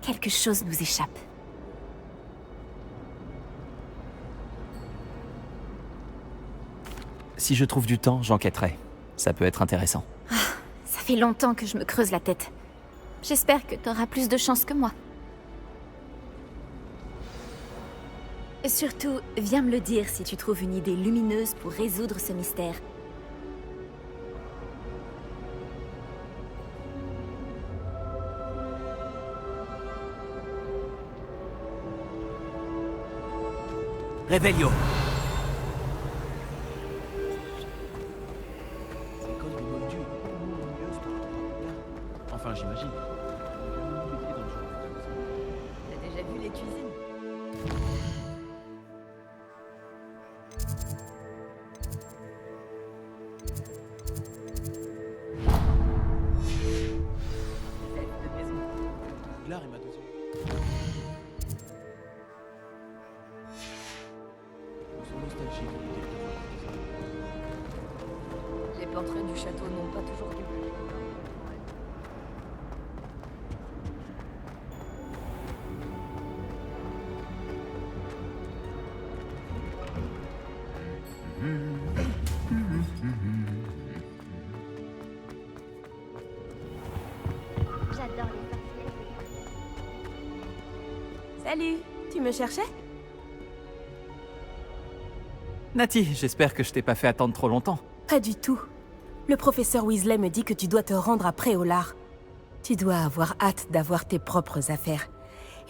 Quelque chose nous échappe. Si je trouve du temps, j'enquêterai. Ça peut être intéressant. Ça fait longtemps que je me creuse la tête. J'espère que t'auras plus de chance que moi. Et surtout, viens me le dire si tu trouves une idée lumineuse pour résoudre ce mystère. Réveillon. L'école de Moldu est beaucoup moins ennuyeuse par rapport à Poudlard. Enfin, j'imagine. T'as déjà vu les cuisines? Poudlard est ma deuxième. Je me sens nostalgique à l'idée de voir des Les portraits du château n'ont pas toujours du bleu. J'adore les Salut, tu me cherchais? Nati, j'espère que je t'ai pas fait attendre trop longtemps. Pas du tout. Le professeur Weasley me dit que tu dois te rendre à Préolard. Tu dois avoir hâte d'avoir tes propres affaires.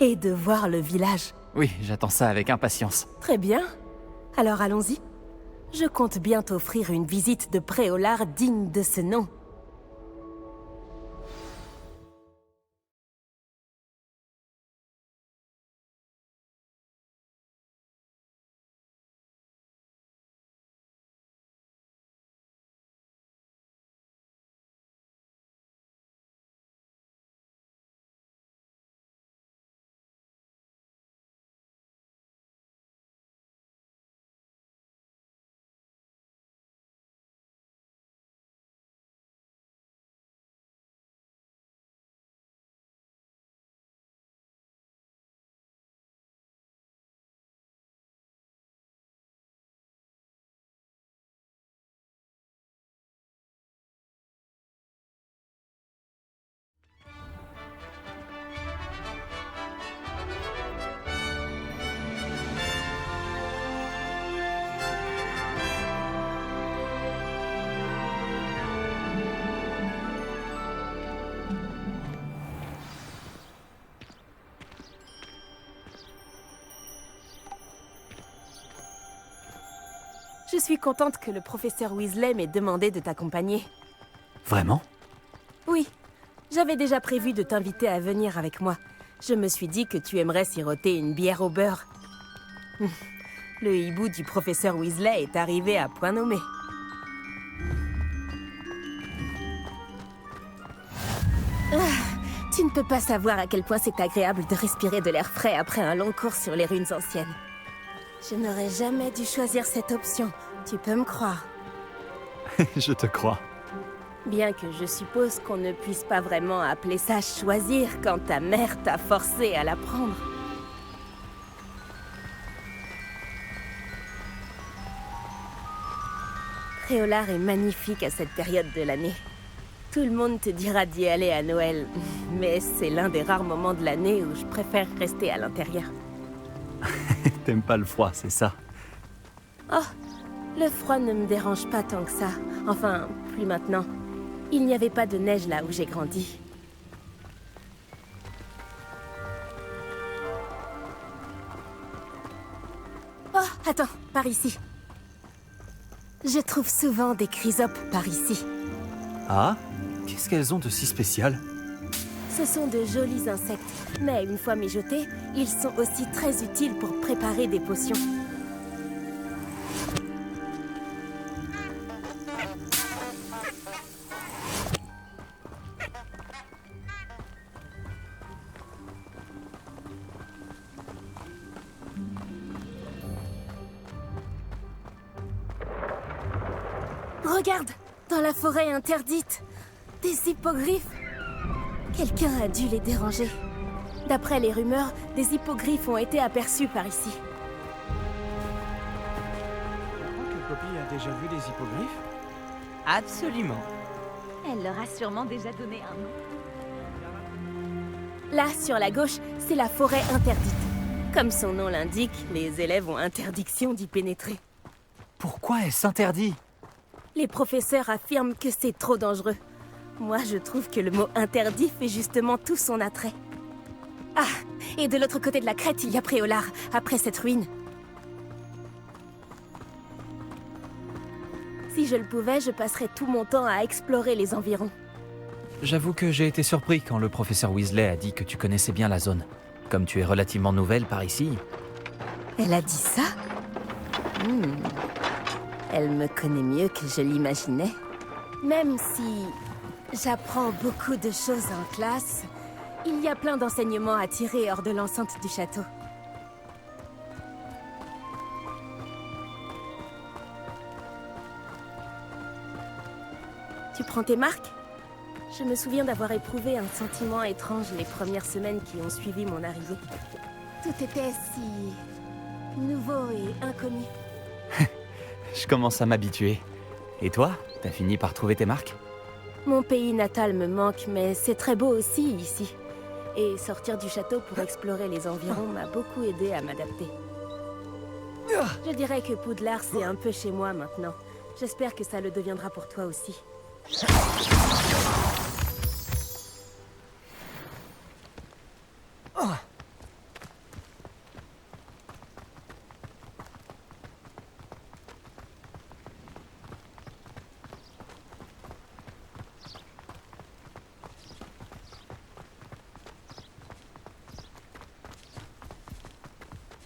Et de voir le village. Oui, j'attends ça avec impatience. Très bien. Alors allons-y. Je compte bien t'offrir une visite de Préolard digne de ce nom. Je suis contente que le professeur Weasley m'ait demandé de t'accompagner. Vraiment? Oui, j'avais déjà prévu de t'inviter à venir avec moi. Je me suis dit que tu aimerais siroter une bière au beurre. Le hibou du professeur Weasley est arrivé à point nommé. Tu ne peux pas savoir à quel point c'est agréable de respirer de l'air frais après un long cours sur les ruines anciennes. Je n'aurais jamais dû choisir cette option, tu peux me croire. Je te crois. Bien que je suppose qu'on ne puisse pas vraiment appeler ça choisir quand ta mère t'a forcé à la prendre. Préolard est magnifique à cette période de l'année. Tout le monde te dira d'y aller à Noël, mais c'est l'un des rares moments de l'année où je préfère rester à l'intérieur. T'aimes pas le froid, c'est ça? Oh, le froid ne me dérange pas tant que ça. Enfin, plus maintenant. Il n'y avait pas de neige là où j'ai grandi. Oh, attends, par ici. Je trouve souvent des chrysopes par ici. Ah? Qu'est-ce qu'elles ont de si spécial? Ce sont de jolis insectes, mais une fois mijotés, ils sont aussi très utiles pour préparer des potions. Regarde, dans la forêt interdite, des hippogriffes. Quelqu'un a dû les déranger. D'après les rumeurs, des hippogriffes ont été aperçus par ici. Que Poppy a déjà vu des hippogriffes? Absolument. Elle leur a sûrement déjà donné un nom. Là, sur la gauche, c'est la forêt interdite. Comme son nom l'indique, les élèves ont interdiction d'y pénétrer. Pourquoi est-ce interdit? Les professeurs affirment que c'est trop dangereux. Moi, je trouve que le mot interdit fait justement tout son attrait. Ah, et de l'autre côté de la crête, il y a Préolard, après cette ruine. Si je le pouvais, je passerais tout mon temps à explorer les environs. J'avoue que j'ai été surpris quand le professeur Weasley a dit que tu connaissais bien la zone. Comme tu es relativement nouvelle par ici. Elle a dit ça? Elle me connaît mieux que je l'imaginais. Même si j'apprends beaucoup de choses en classe, il y a plein d'enseignements à tirer hors de l'enceinte du château. Tu prends tes marques? Je me souviens d'avoir éprouvé un sentiment étrange les premières semaines qui ont suivi mon arrivée. Tout était si nouveau et inconnu. Je commence à m'habituer. Et toi, t'as fini par trouver tes marques? Mon pays natal me manque, mais c'est très beau aussi ici. Et sortir du château pour explorer les environs m'a beaucoup aidé à m'adapter. Je dirais que Poudlard, c'est un peu chez moi maintenant. J'espère que ça le deviendra pour toi aussi.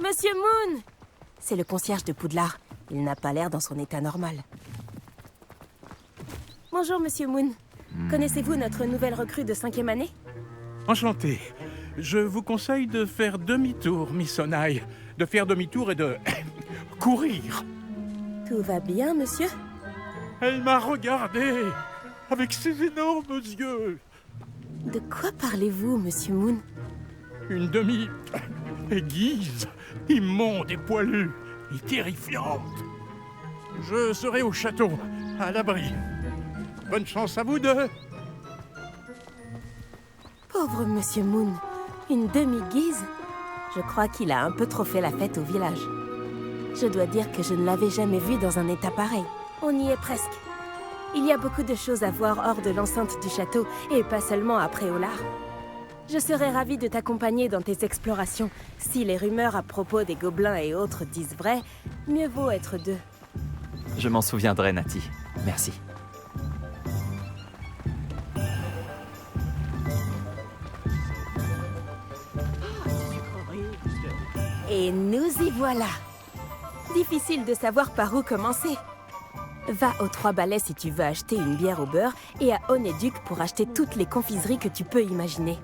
Monsieur Moon! C'est le concierge de Poudlard. Il n'a pas l'air dans son état normal. Bonjour, Monsieur Moon. Connaissez-vous notre nouvelle recrue de 5e année? Enchanté. Je vous conseille de faire demi-tour, Miss Onaï. De faire demi-tour et de... courir. Tout va bien, monsieur? Elle m'a regardé avec ses énormes yeux. De quoi parlez-vous, Monsieur Moon? Une demi-aiguise, immonde et poilue, et terrifiante. Je serai au château, à l'abri. Bonne chance à vous deux. Pauvre Monsieur Moon, une demi-guise? Je crois qu'il a un peu trop fait la fête au village. Je dois dire que je ne l'avais jamais vu dans un état pareil. On y est presque. Il y a beaucoup de choses à voir hors de l'enceinte du château, et pas seulement à Préolard. Je serais ravie de t'accompagner dans tes explorations. Si les rumeurs à propos des gobelins et autres disent vrai, mieux vaut être deux. Je m'en souviendrai, Nati. Merci. Et nous y voilà. Difficile de savoir par où commencer. Va aux 3 Balais si tu veux acheter une bière au beurre et à Onéduc pour acheter toutes les confiseries que tu peux imaginer.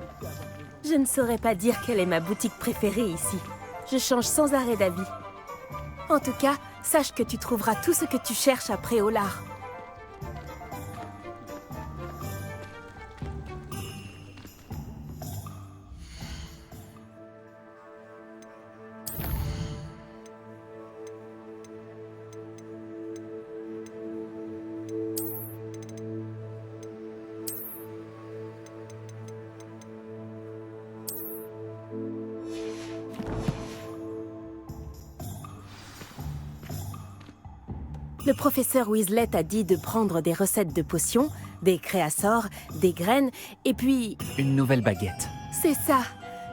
Je ne saurais pas dire quelle est ma boutique préférée ici. Je change sans arrêt d'avis. En tout cas, sache que tu trouveras tout ce que tu cherches après au lard. Le professeur Weasley t'a dit de prendre des recettes de potions, des créassors, des graines, et puis... Une nouvelle baguette. C'est ça.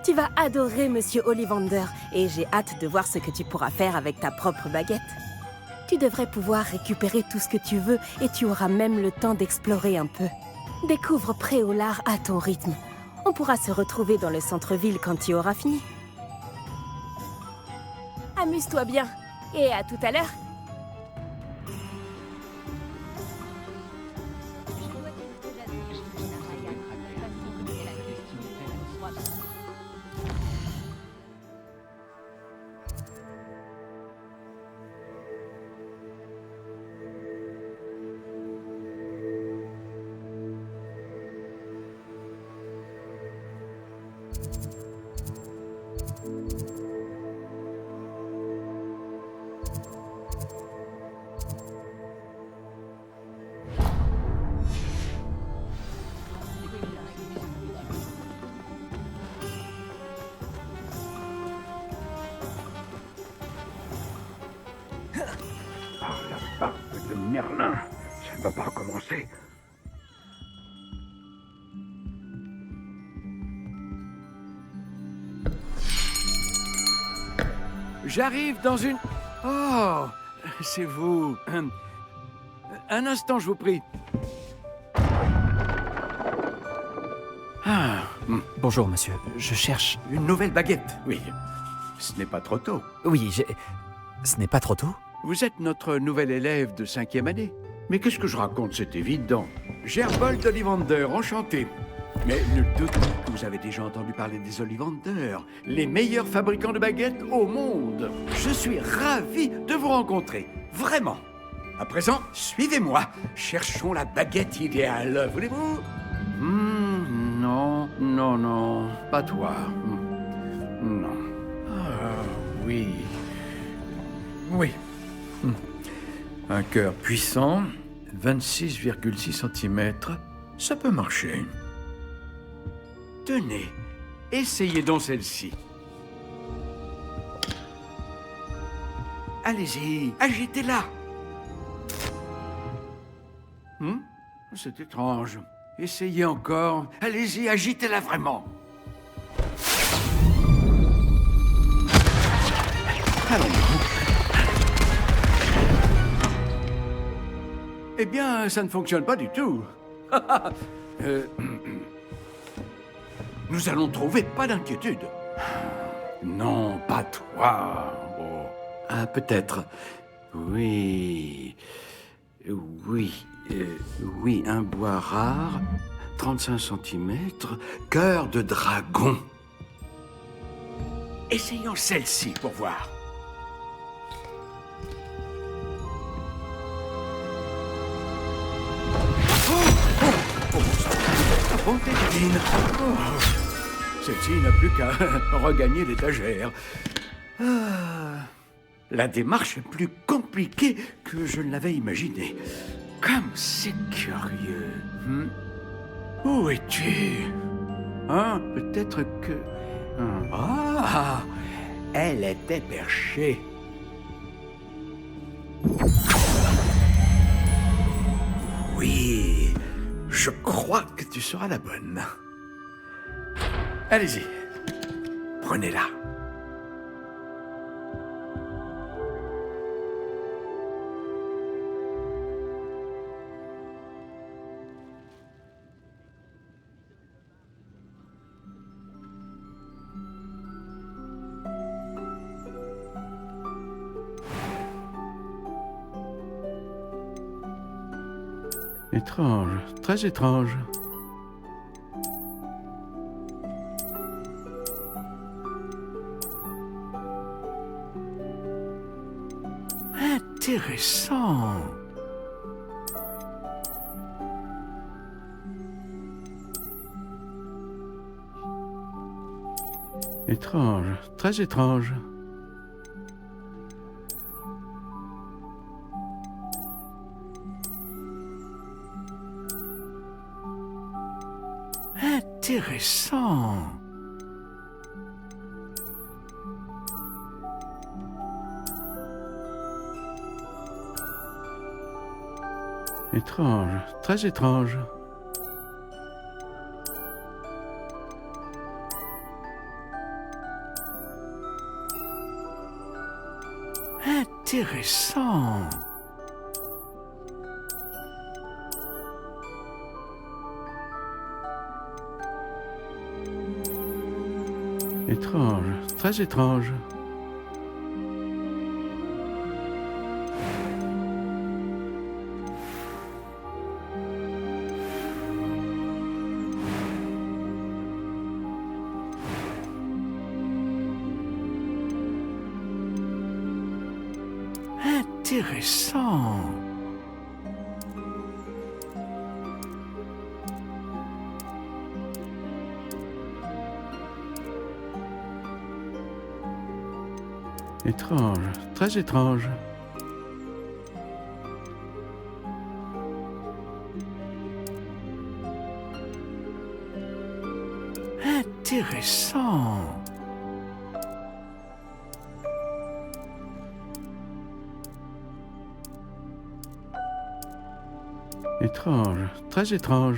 Tu vas adorer Monsieur Ollivander, et j'ai hâte de voir ce que tu pourras faire avec ta propre baguette. Tu devrais pouvoir récupérer tout ce que tu veux, et tu auras même le temps d'explorer un peu. Découvre Préolard à ton rythme. On pourra se retrouver dans le centre-ville quand tu auras fini. Amuse-toi bien, et à tout à l'heure. Merlin, ça ne va pas recommencer. J'arrive dans une... Oh, c'est vous. Un instant, je vous prie. Ah. Bonjour, monsieur. Je cherche... Une nouvelle baguette, oui. Ce n'est pas trop tôt. Oui, ce n'est pas trop tôt? Vous êtes notre nouvel élève de 5e année. Mais qu'est-ce que je raconte? C'est évident. Gerbold Ollivander, enchanté. Mais nul doute que vous avez déjà entendu parler des Ollivander, les meilleurs fabricants de baguettes au monde. Je suis ravi de vous rencontrer, vraiment. À présent, suivez-moi. Cherchons la baguette idéale, voulez-vous? Non, pas toi. Non. Ah, oui. Un cœur puissant, 26,6 cm, ça peut marcher. Tenez, essayez donc celle-ci. Allez-y, agitez-la. C'est étrange. Essayez encore. Allez-y, agitez-la vraiment. Allons-y. Eh bien, ça ne fonctionne pas du tout. Nous allons trouver, pas d'inquiétude. Non, pas toi. Oh. Ah, peut-être. Oui, un bois rare, 35 cm, cœur de dragon. Essayons celle-ci pour voir. Bonté divine. Celle-ci n'a plus qu'à regagner l'étagère. La démarche est plus compliquée que je ne l'avais imaginé. Comme c'est curieux. Où es-tu? Peut-être que... Ah, elle était perchée. Oui, je crois que tu seras la bonne. Allez-y, prenez-la. Étrange, très étrange. Intéressant. Étrange, très étrange. Intéressant. Étrange, très étrange. Intéressant. Étrange, très étrange. Intéressant. Étrange, très étrange. Intéressant. Étrange, très étrange.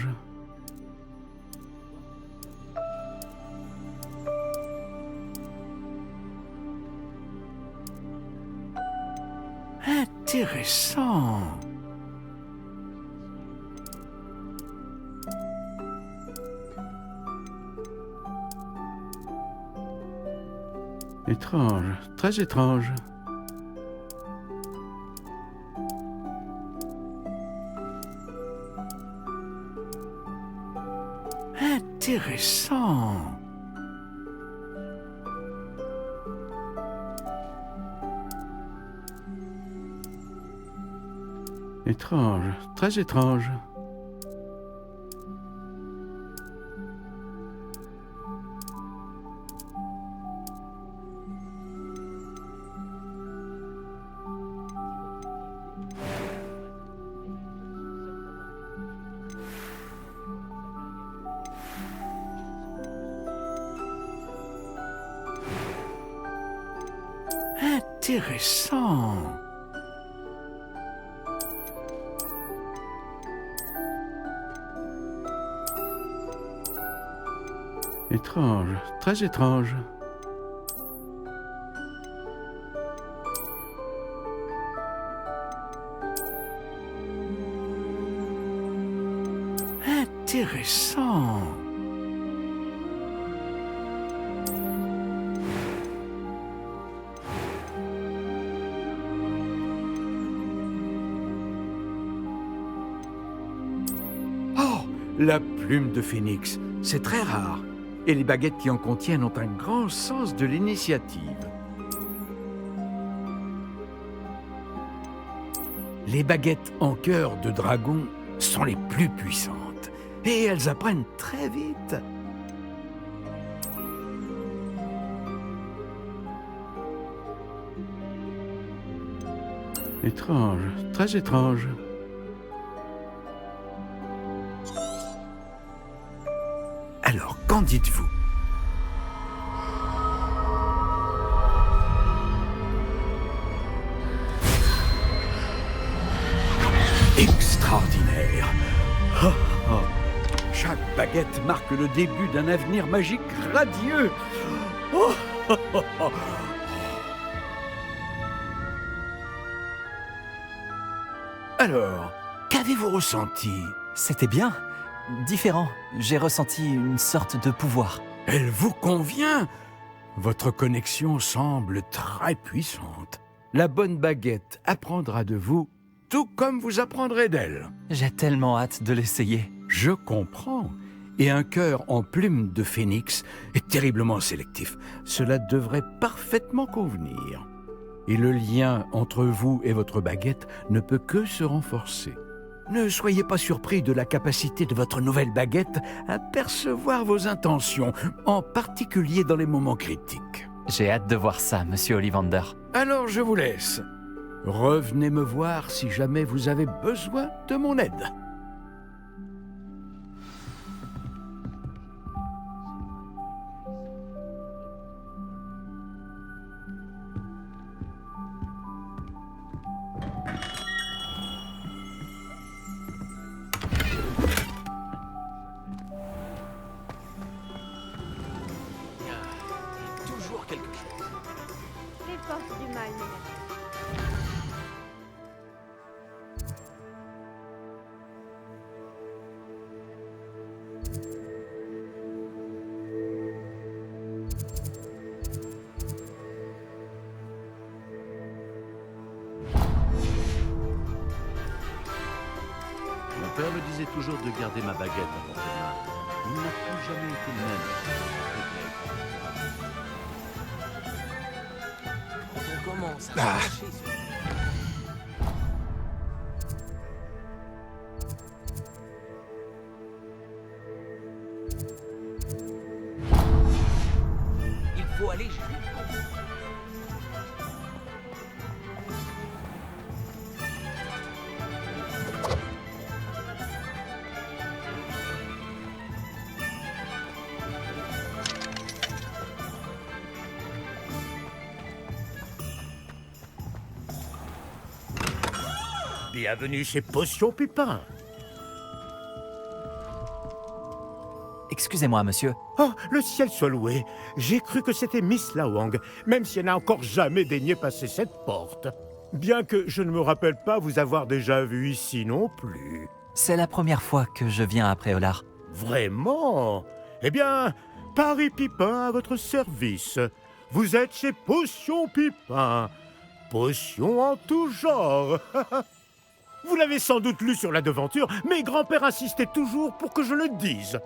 Intéressant. Étrange, très étrange. Intéressant. Étrange, très étrange. Intéressant. Étrange, très étrange. Intéressant. Oh, la plume de phénix, c'est très rare. Et les baguettes qui en contiennent ont un grand sens de l'initiative. Les baguettes en cœur de dragon sont les plus puissantes. Et elles apprennent très vite. Étrange, très étrange. Alors, qu'en dites-vous? Extraordinaire! Oh, oh. Chaque baguette marque le début d'un avenir magique radieux! Oh, oh, oh, oh. Alors, qu'avez-vous ressenti? C'était bien. Différent. J'ai ressenti une sorte de pouvoir. Elle vous convient? Votre connexion semble très puissante. La bonne baguette apprendra de vous tout comme vous apprendrez d'elle. J'ai tellement hâte de l'essayer. Je comprends. Et un cœur en plume de phénix est terriblement sélectif. Cela devrait parfaitement convenir. Et le lien entre vous et votre baguette ne peut que se renforcer. Ne soyez pas surpris de la capacité de votre nouvelle baguette à percevoir vos intentions, en particulier dans les moments critiques. J'ai hâte de voir ça, monsieur Ollivander. Alors je vous laisse. Revenez me voir si jamais vous avez besoin de mon aide. Les forces du mal, ménage. Mon père me disait toujours de garder ma baguette à portée de main. Il n'a plus jamais été le même. Quand on commence à Ah. s'attacher sur- Il faut aller jusqu'au bout. Bienvenue chez Potion Pépin. Excusez-moi, monsieur. Oh, le ciel soit loué. J'ai cru que c'était Miss Lawang, même si elle n'a encore jamais daigné passer cette porte. Bien que je ne me rappelle pas vous avoir déjà vu ici non plus. C'est la première fois que je viens à Préolard. Vraiment? Eh bien, Paris Pipin à votre service. Vous êtes chez Potion Pipin. Potion en tout genre. Vous l'avez sans doute lu sur la devanture, mais grand-père insistait toujours pour que je le dise.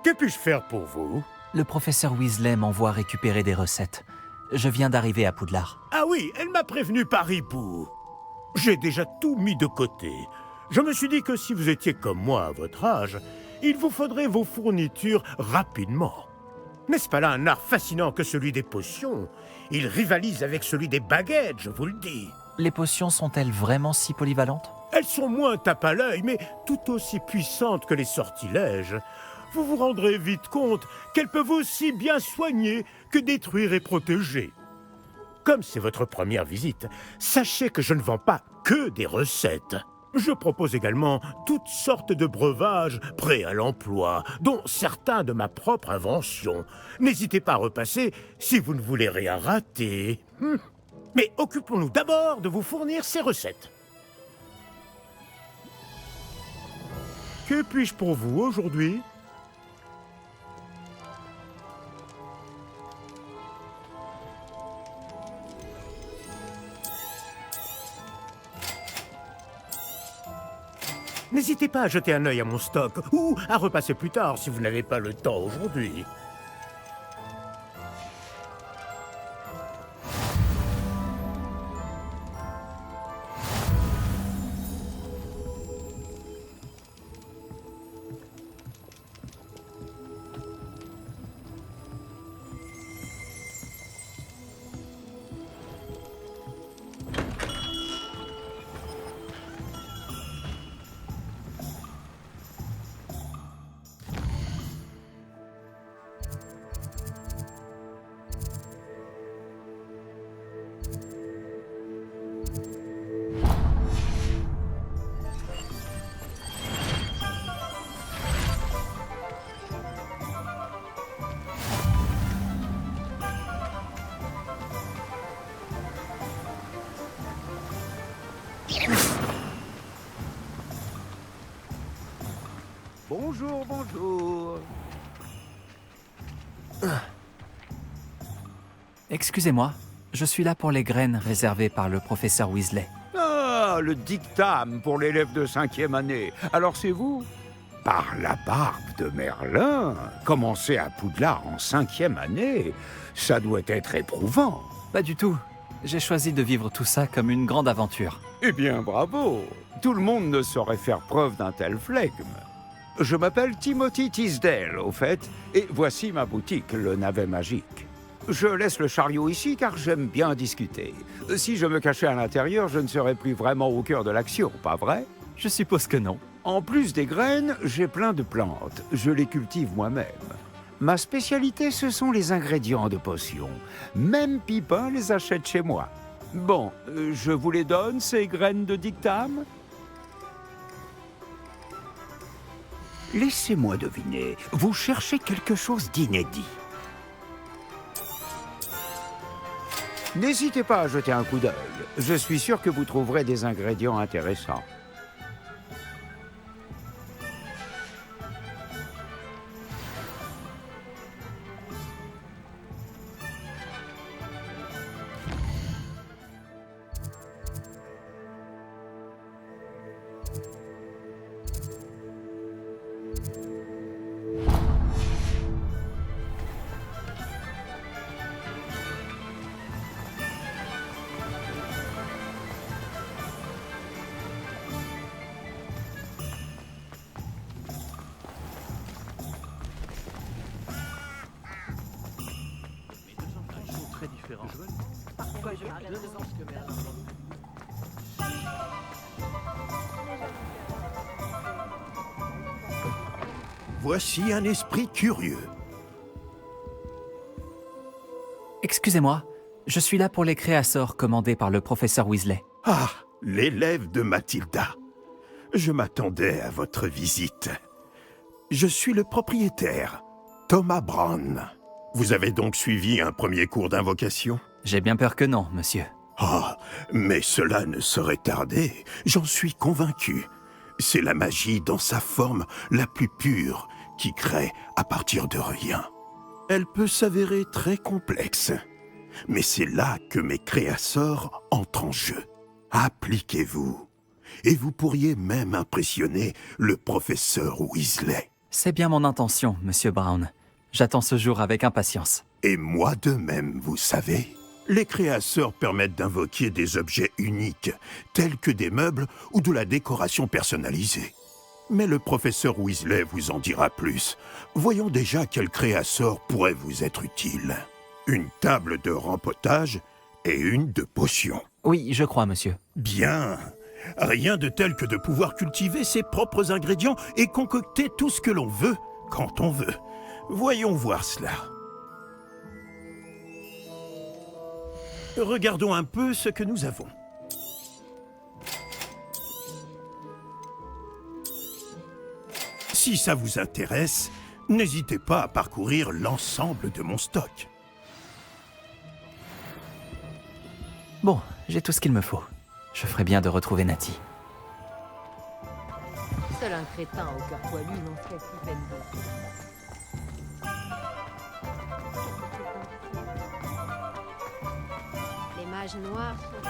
Que puis-je faire pour vous? Le professeur Weasley m'envoie récupérer des recettes. Je viens d'arriver à Poudlard. Ah oui, elle m'a prévenu par hibou. J'ai déjà tout mis de côté. Je me suis dit que si vous étiez comme moi à votre âge, il vous faudrait vos fournitures rapidement. N'est-ce pas là un art fascinant que celui des potions? Il rivalise avec celui des baguettes, je vous le dis. Les potions sont-elles vraiment si polyvalentes? Elles sont moins tape à l'œil, mais tout aussi puissantes que les sortilèges. Vous vous rendrez vite compte qu'elles peuvent aussi bien soigner que détruire et protéger. Comme c'est votre première visite, sachez que je ne vends pas que des recettes. Je propose également toutes sortes de breuvages prêts à l'emploi, dont certains de ma propre invention. N'hésitez pas à repasser si vous ne voulez rien rater. Mais occupons-nous d'abord de vous fournir ces recettes. Que puis-je pour vous aujourd'hui ? N'hésitez pas à jeter un œil à mon stock, ou à repasser plus tard si vous n'avez pas le temps aujourd'hui. Bonjour, bonjour. Excusez-moi, je suis là pour les graines réservées par le professeur Weasley. Ah, là, le dictame pour l'élève de 5e année. Alors c'est vous? Par la barbe de Merlin, commencer à Poudlard en 5e année, ça doit être éprouvant. Pas du tout. J'ai choisi de vivre tout ça comme une grande aventure. Eh bien, bravo. Tout le monde ne saurait faire preuve d'un tel flegme. Je m'appelle Timothy Tisdale, au fait, et voici ma boutique, le Navet Magique. Je laisse le chariot ici car j'aime bien discuter. Si je me cachais à l'intérieur, je ne serais plus vraiment au cœur de l'action, pas vrai? Je suppose que non. En plus des graines, j'ai plein de plantes. Je les cultive moi-même. Ma spécialité, ce sont les ingrédients de potions. Même Pipin les achète chez moi. Bon, je vous les donne, ces graines de dictame? Laissez-moi deviner, vous cherchez quelque chose d'inédit. N'hésitez pas à jeter un coup d'œil. Je suis sûr que vous trouverez des ingrédients intéressants. Voici un esprit curieux. Excusez-moi, je suis là pour les créasseurs commandés par le professeur Weasley. Ah, l'élève de Mathilda. Je m'attendais à votre visite. Je suis le propriétaire, Thomas Brown. Vous avez donc suivi un premier cours d'invocation? J'ai bien peur que non, monsieur. Ah, mais cela ne saurait tarder, j'en suis convaincu. C'est la magie dans sa forme la plus pure qui crée à partir de rien. Elle peut s'avérer très complexe, mais c'est là que mes créasseurs entrent en jeu. Appliquez-vous, et vous pourriez même impressionner le professeur Weasley. C'est bien mon intention, monsieur Brown. J'attends ce jour avec impatience. Et moi de même, vous savez. Les créasseurs permettent d'invoquer des objets uniques, tels que des meubles ou de la décoration personnalisée. Mais le professeur Weasley vous en dira plus. Voyons déjà quel créasseur pourrait vous être utile. Une table de rempotage et une de potions. Oui, je crois, monsieur. Bien. Rien de tel que de pouvoir cultiver ses propres ingrédients et concocter tout ce que l'on veut, quand on veut. Voyons voir cela. Regardons un peu ce que nous avons. Si ça vous intéresse, n'hésitez pas à parcourir l'ensemble de mon stock. Bon, j'ai tout ce qu'il me faut. Je ferais bien de retrouver Natty. Seul un crétin au cœur poilu n'en serait si peine d'eau. Les mages noirs sont...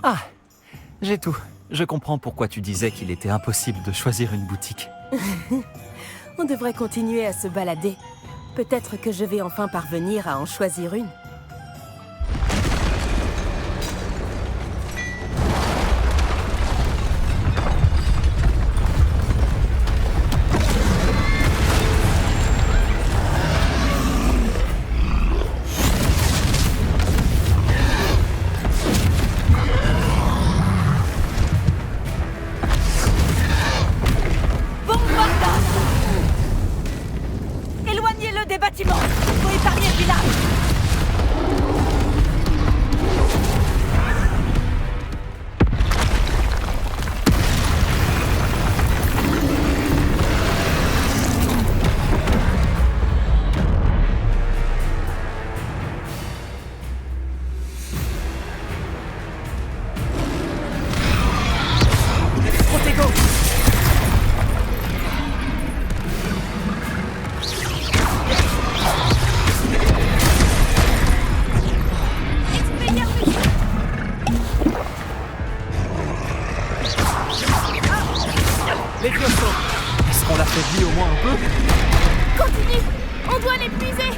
Ah, j'ai tout. Je comprends pourquoi tu disais qu'il était impossible de choisir une boutique. On devrait continuer à se balader. Peut-être que je vais enfin parvenir à en choisir une. Éloignez-le des bâtiments! Faut épargner le village! l'épuiser.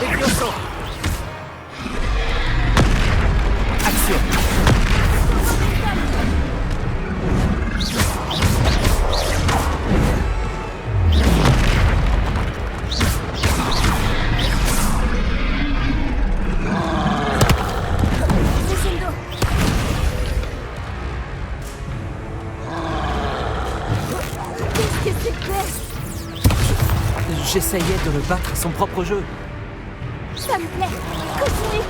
Levioso. Action. Qu'est-ce que c'était? J'essayais de le battre à son propre jeu. Ça me plaît. Continue.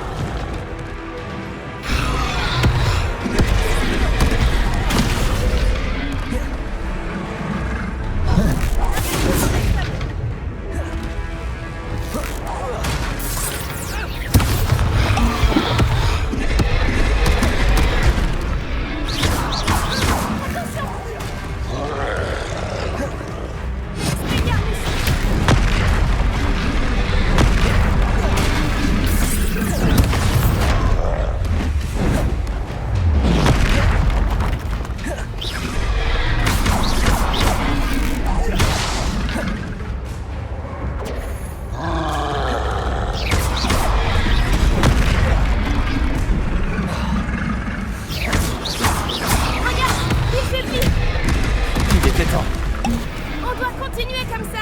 Il était temps. On doit continuer comme ça.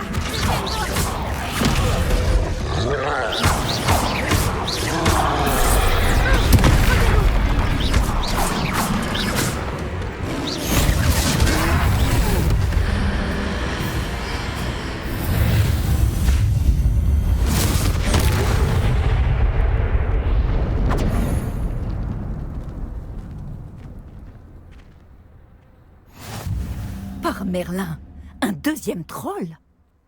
Par Merlin, un deuxième troll?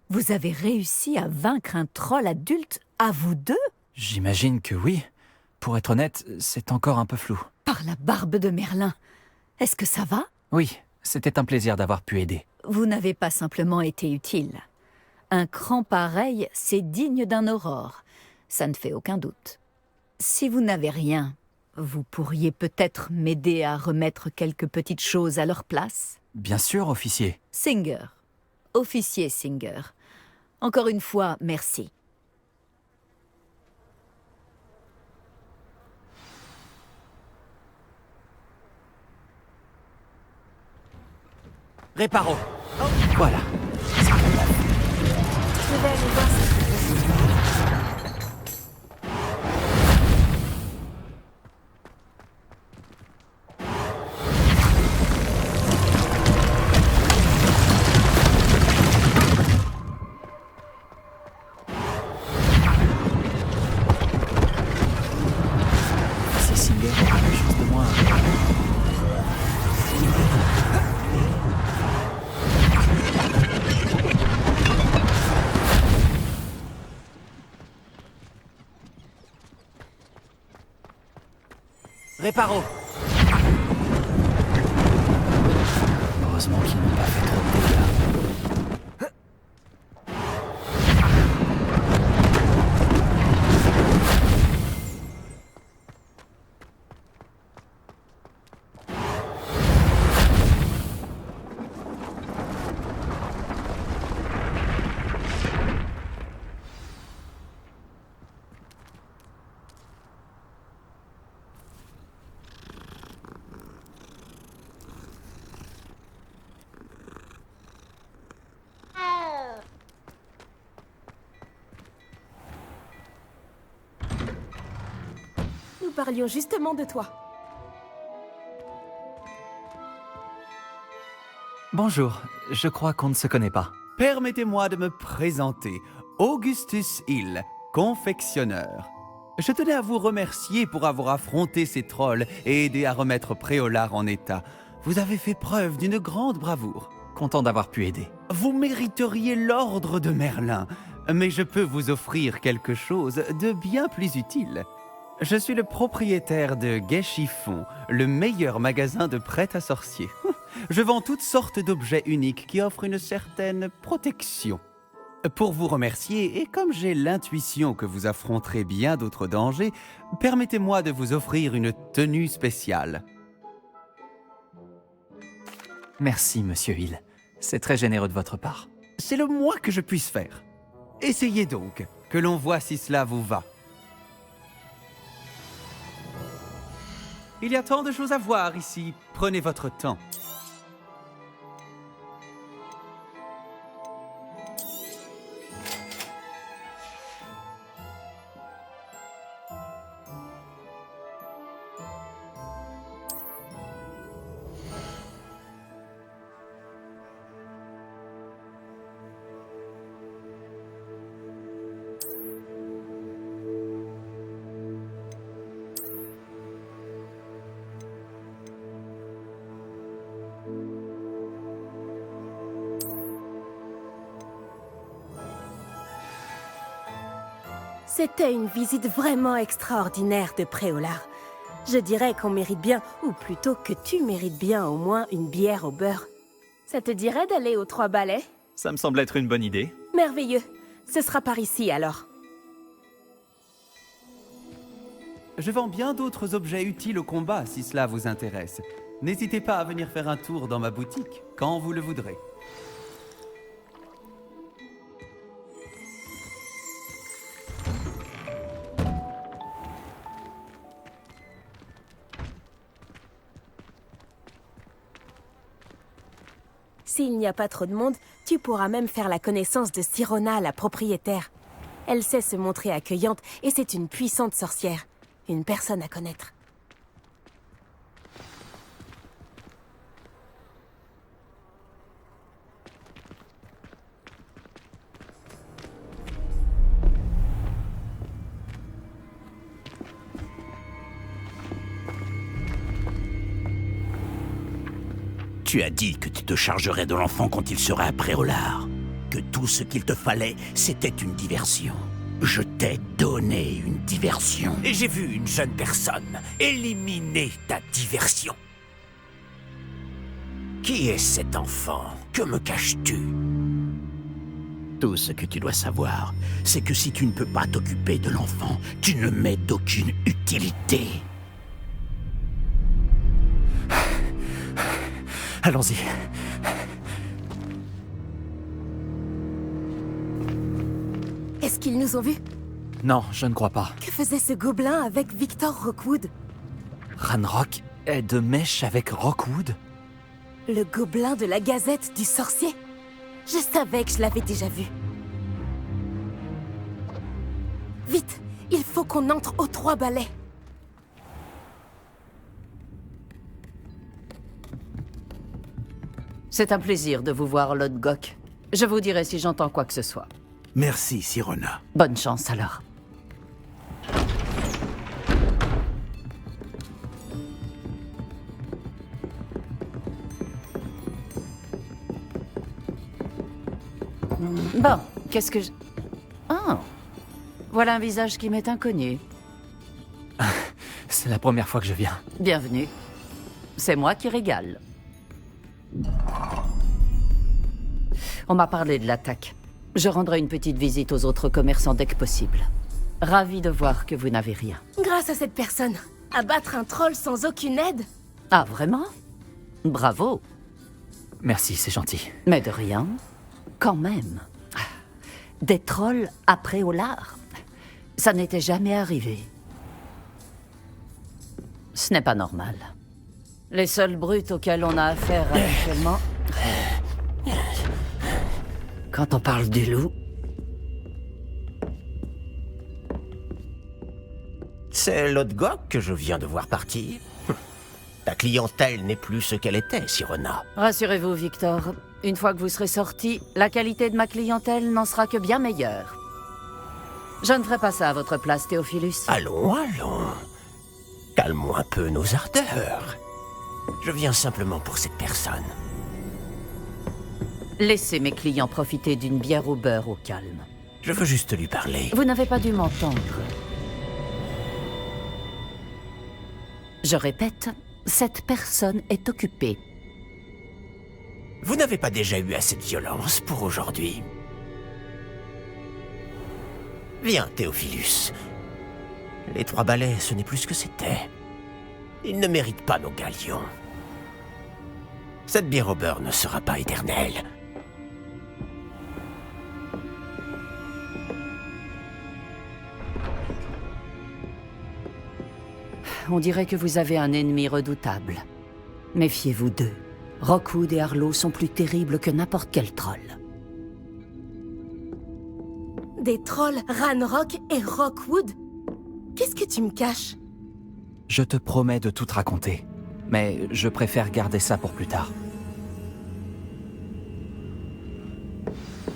Vous avez réussi à vaincre un troll adulte à vous deux? J'imagine que oui. Pour être honnête, c'est encore un peu flou. Par la barbe de Merlin. Est-ce que ça va? Oui, c'était un plaisir d'avoir pu aider. Vous n'avez pas simplement été utile. Un cran pareil, c'est digne d'un aurore. Ça ne fait aucun doute. Si vous n'avez rien, vous pourriez peut-être m'aider à remettre quelques petites choses à leur place? Bien sûr, officier. Singer. Officier Singer. Encore une fois, merci. Réparo. Voilà. Je vais aller voir ça. C'est Singer aura quelque chose de moins. Réparo. Heureusement qu'ils n'ont pas fait trop de dégâts. Nous parlions justement de toi. Bonjour, je crois qu'on ne se connaît pas. Permettez-moi de me présenter. Augustus Hill, confectionneur. Je tenais à vous remercier pour avoir affronté ces trolls et aidé à remettre Préolard en état. Vous avez fait preuve d'une grande bravoure. Content d'avoir pu aider. Vous mériteriez l'ordre de Merlin, mais je peux vous offrir quelque chose de bien plus utile. Je suis le propriétaire de Gai Chiffon, le meilleur magasin de prêt à sorcier. Je vends toutes sortes d'objets uniques qui offrent une certaine protection. Pour vous remercier, et comme j'ai l'intuition que vous affronterez bien d'autres dangers, permettez-moi de vous offrir une tenue spéciale. Merci, Monsieur Hill. C'est très généreux de votre part. C'est le moins que je puisse faire. Essayez donc, que l'on voit si cela vous va. Il y a tant de choses à voir ici. Prenez votre temps. C'était une visite vraiment extraordinaire de Préolard. Je dirais qu'on mérite bien, ou plutôt que tu mérites bien au moins une bière au beurre. Ça te dirait d'aller aux 3 balais? Ça me semble être une bonne idée. Merveilleux. Ce sera par ici alors. Je vends bien d'autres objets utiles au combat si cela vous intéresse. N'hésitez pas à venir faire un tour dans ma boutique, quand vous le voudrez. S'il n'y a pas trop de monde, tu pourras même faire la connaissance de Sirona, la propriétaire. Elle sait se montrer accueillante et c'est une puissante sorcière. Une personne à connaître. Tu as dit que tu te chargerais de l'enfant quand il serait à Préolard. Que tout ce qu'il te fallait, c'était une diversion. Je t'ai donné une diversion. Et j'ai vu une jeune personne éliminer ta diversion. Qui est cet enfant? Que me caches-tu? Tout ce que tu dois savoir, c'est que si tu ne peux pas t'occuper de l'enfant, tu ne m'es d'aucune utilité. Allons-y. Est-ce qu'ils nous ont vus? Non, je ne crois pas. Que faisait ce gobelin avec Victor Rockwood? Ranrock est de mèche avec Rockwood? Le gobelin de la Gazette du Sorcier? Je savais que je l'avais déjà vu. Vite, il faut qu'on entre aux 3 balais. C'est un plaisir de vous voir, Lord Gok. Je vous dirai si j'entends quoi que ce soit. Merci, Sirona. Bonne chance alors. Bon, qu'est-ce que je... Ah, voilà un visage qui m'est inconnu. C'est la première fois que je viens. Bienvenue. C'est moi qui régale. On m'a parlé de l'attaque. Je rendrai une petite visite aux autres commerçants dès que possible. Ravi de voir que vous n'avez rien. Grâce à cette personne, abattre un troll sans aucune aide? Ah, vraiment? Bravo. Merci, c'est gentil. Mais de rien. Quand même. Des trolls à Préolard. Ça n'était jamais arrivé. Ce n'est pas normal. Les seules brutes auxquelles on a affaire actuellement... Quand on parle des loups... C'est Lord Gok que je viens de voir partir. Ta clientèle n'est plus ce qu'elle était, Sirona. Rassurez-vous, Victor. Une fois que vous serez sorti, la qualité de ma clientèle n'en sera que bien meilleure. Je ne ferai pas ça à votre place, Théophilus. Allons, allons. Calmons un peu nos ardeurs. Je viens simplement pour cette personne. Laissez mes clients profiter d'une bière au beurre au calme. Je veux juste lui parler. Vous n'avez pas dû m'entendre. Je répète, cette personne est occupée. Vous n'avez pas déjà eu assez de violence pour aujourd'hui? Viens, Théophilus. Les 3 balais, ce n'est plus ce que c'était. Ils ne méritent pas nos galions. Cette bière au beurre ne sera pas éternelle. On dirait que vous avez un ennemi redoutable. Méfiez-vous d'eux. Rockwood et Harlow sont plus terribles que n'importe quel troll. Des trolls, Ranrock et Rockwood? Qu'est-ce que tu me caches? Je te promets de tout te raconter, mais je préfère garder ça pour plus tard.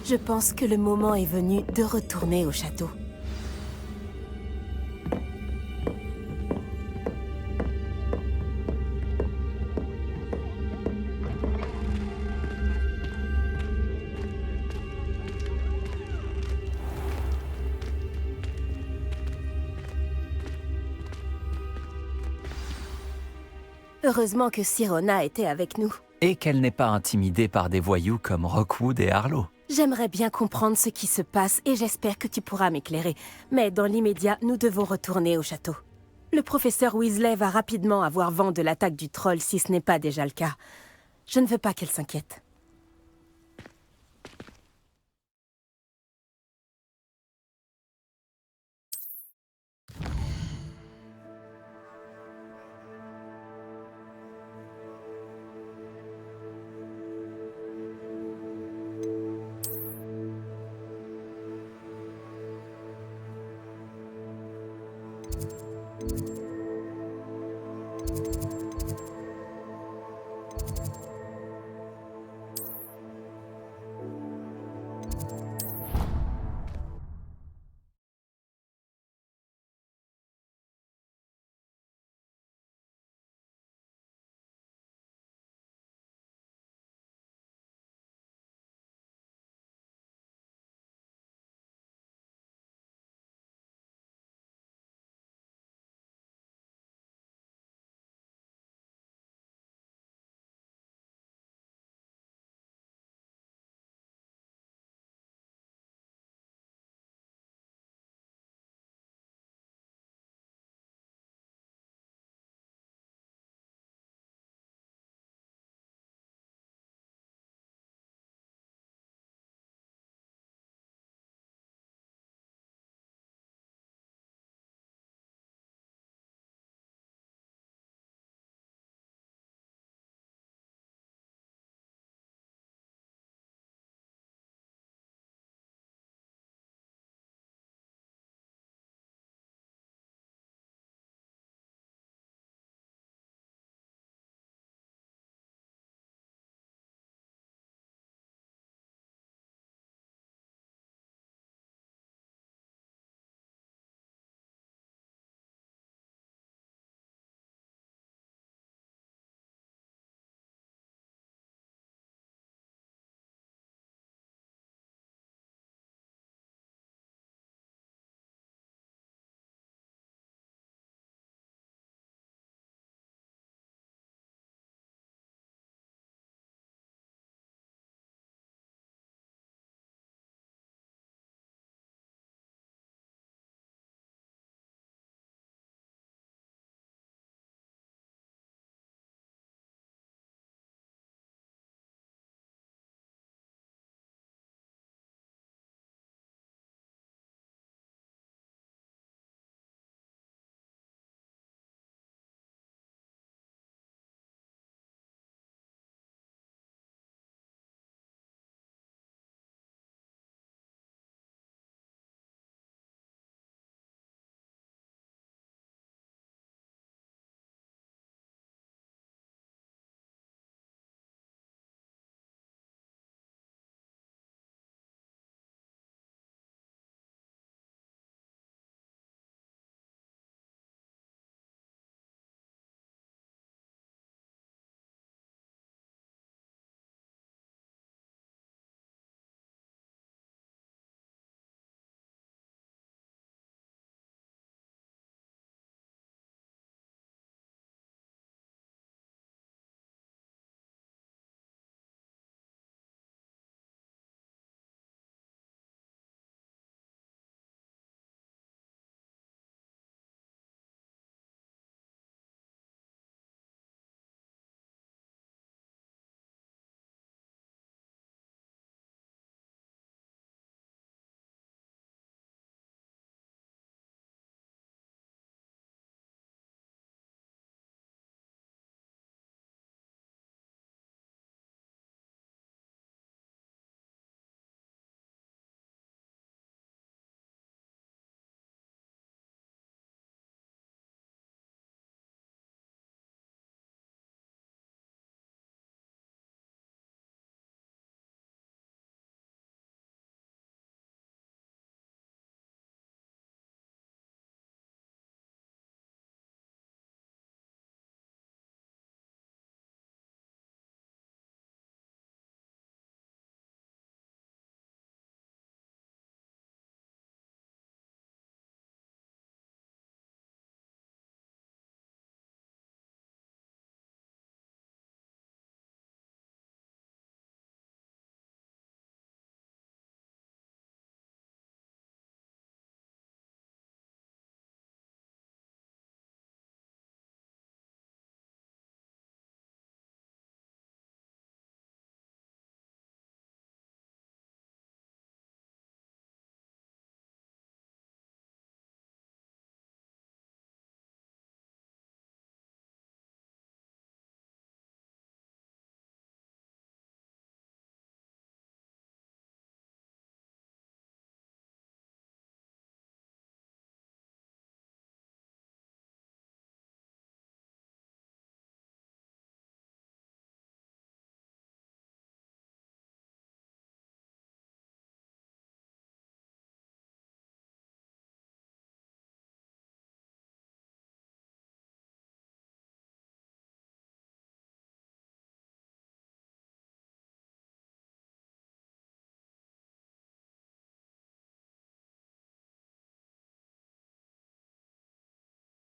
Je pense que le moment est venu de retourner au château. Heureusement que Sirona était avec nous. Et qu'elle n'est pas intimidée par des voyous comme Rockwood et Harlow. J'aimerais bien comprendre ce qui se passe et j'espère que tu pourras m'éclairer. Mais dans l'immédiat, nous devons retourner au château. Le professeur Weasley va rapidement avoir vent de l'attaque du troll si ce n'est pas déjà le cas. Je ne veux pas qu'elle s'inquiète.